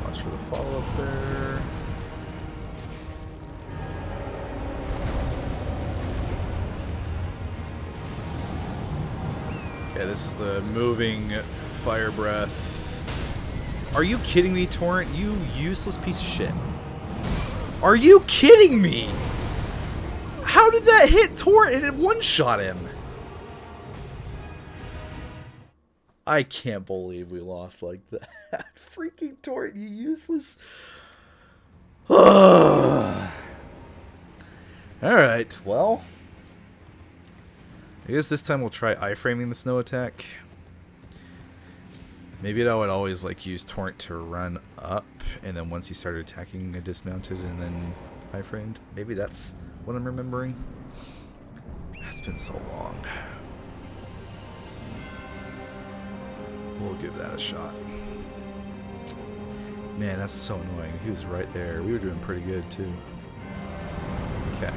Watch for the follow-up there. Okay, this is the moving fire breath. Are you kidding me, Torrent? You useless piece of shit. Are you kidding me? How did that hit Torrent and it one-shot him? I can't believe we lost like that. Freaking Torrent, you useless. Alright, well. I guess this time we'll try iframing the snow attack. Maybe I would always like use Torrent to run up, and then once he started attacking, I dismounted and then iframed. Maybe that's what I'm remembering. It's been so long. We'll give that a shot. Man, that's so annoying. He was right there. We were doing pretty good too. Okay.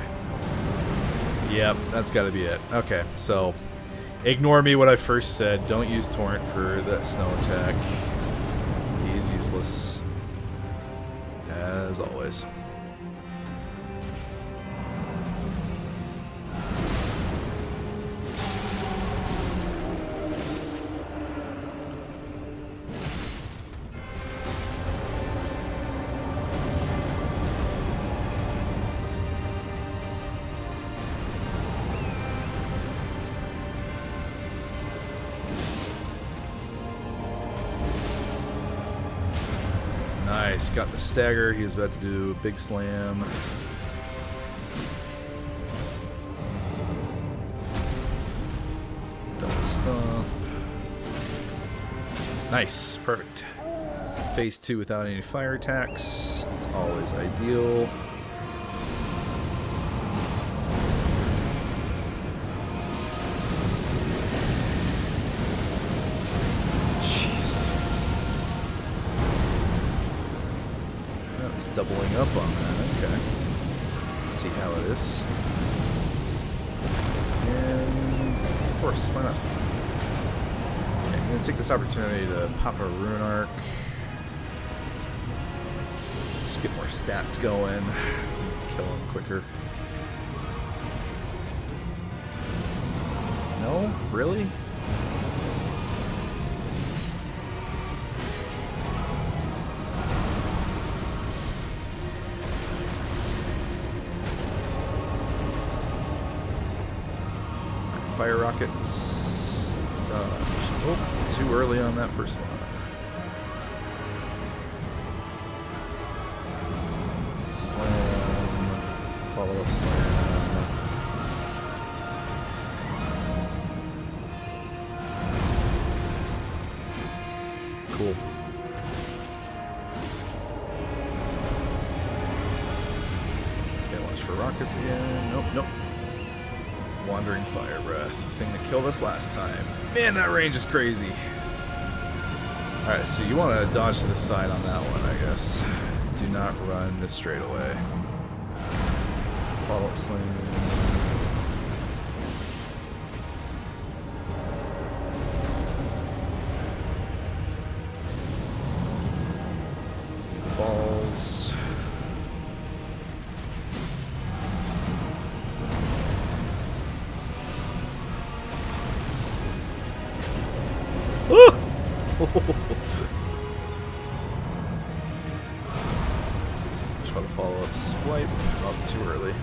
Yep, that's got to be it. Okay, so ignore me what I first said. Don't use Torrent for the snow attack. He's useless. As always. Nice, got the stagger. He was about to do a big slam. Double stomp. Nice, perfect. Phase 2 without any fire attacks. It's always ideal. Doubling up on that, okay. See how it is. And of course, why not? Okay, I'm gonna take this opportunity to pop a rune arc. Just get more stats going. Kill him quicker. No? Really? Fire rockets. Oh, too early on that first one. Slam. Follow up slam. Cool. Okay, watch for rockets again. Nope, nope. Wandering Fire Breath, the thing that killed us last time. Man, that range is crazy. Alright, so you want to dodge to the side on that one, I guess. Do not run this straight away. Follow-up slam. Balls. Just for the follow-up swipe. Up too early.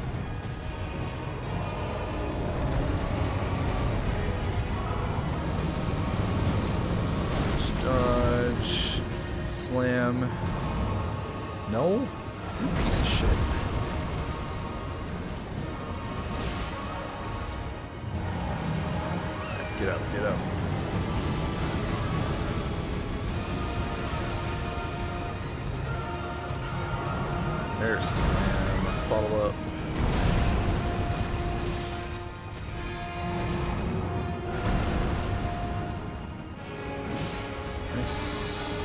Dodge. Slam. No? You piece of shit. Right, get up, get up. There's the slam. Follow up. Nice.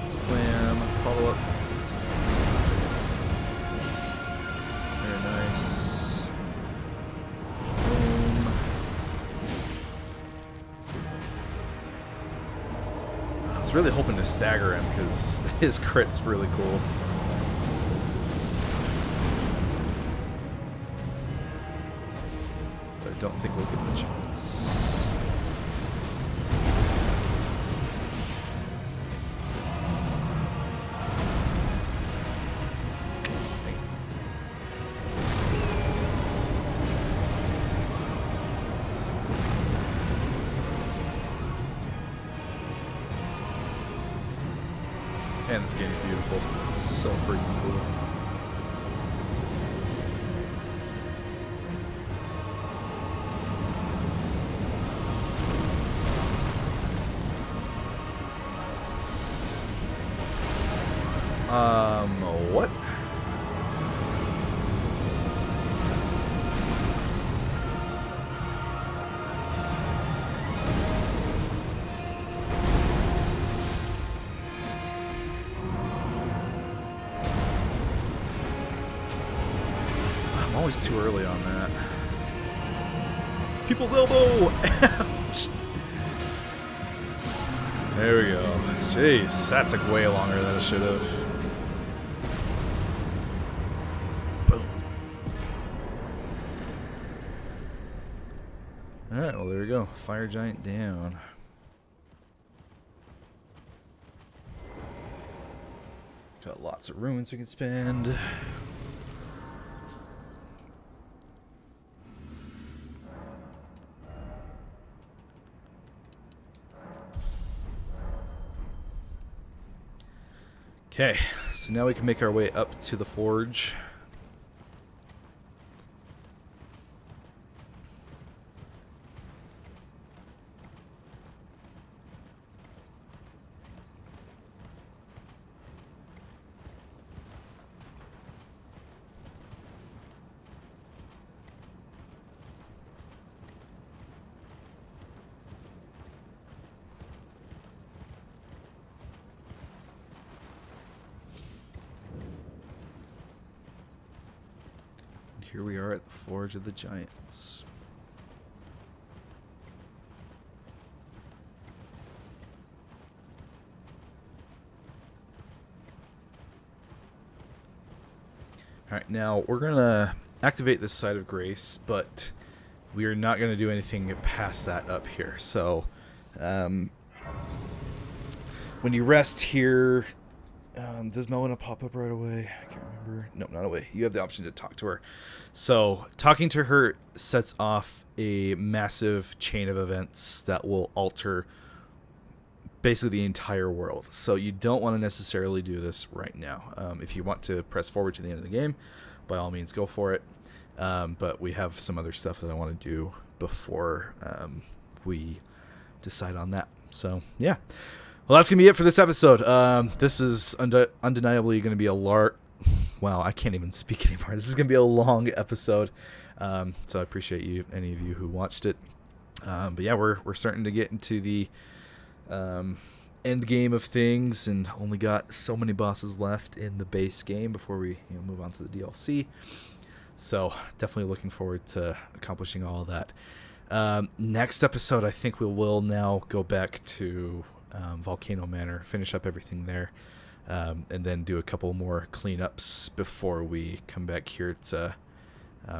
Slam. Follow up. Very nice. Boom. I was really hoping to stagger him because his crit's really cool. But I don't think we'll give him a chance. Man, this game's beautiful. It's so freaking cool. What? I'm always too early on that. People's elbow! Ouch! There we go. Jeez, that took way longer than it should have. Alright, well there we go. Fire giant down. Got lots of ruins we can spend. Okay, so now we can make our way up to the forge. Here we are at the Forge of the Giants. Alright, now we're going to activate this Site of Grace, but we are not going to do anything past that up here. So, when you rest here, does Melina pop up right away? I can't remember. No, not away. You have the option to talk to her. So, talking to her sets off a massive chain of events that will alter basically the entire world. So, you don't want to necessarily do this right now. If you want to press forward to the end of the game, by all means, go for it. But we have some other stuff that I want to do before we decide on that. So, yeah. Well, that's going to be it for this episode. This is undeniably going to be a wow, I can't even speak anymore. This is going to be a long episode. So I appreciate you, any of you who watched it. But yeah, we're starting to get into the end game of things, and only got so many bosses left in the base game before we move on to the DLC. So definitely looking forward to accomplishing all of that. Next episode, I think we will now go back to Volcano Manor, finish up everything there, and then do a couple more cleanups before we come back here to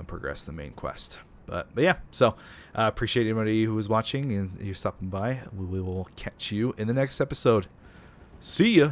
progress the main quest. But yeah, so appreciate anybody who was watching and you stopping by. We will catch you in the next episode. See ya!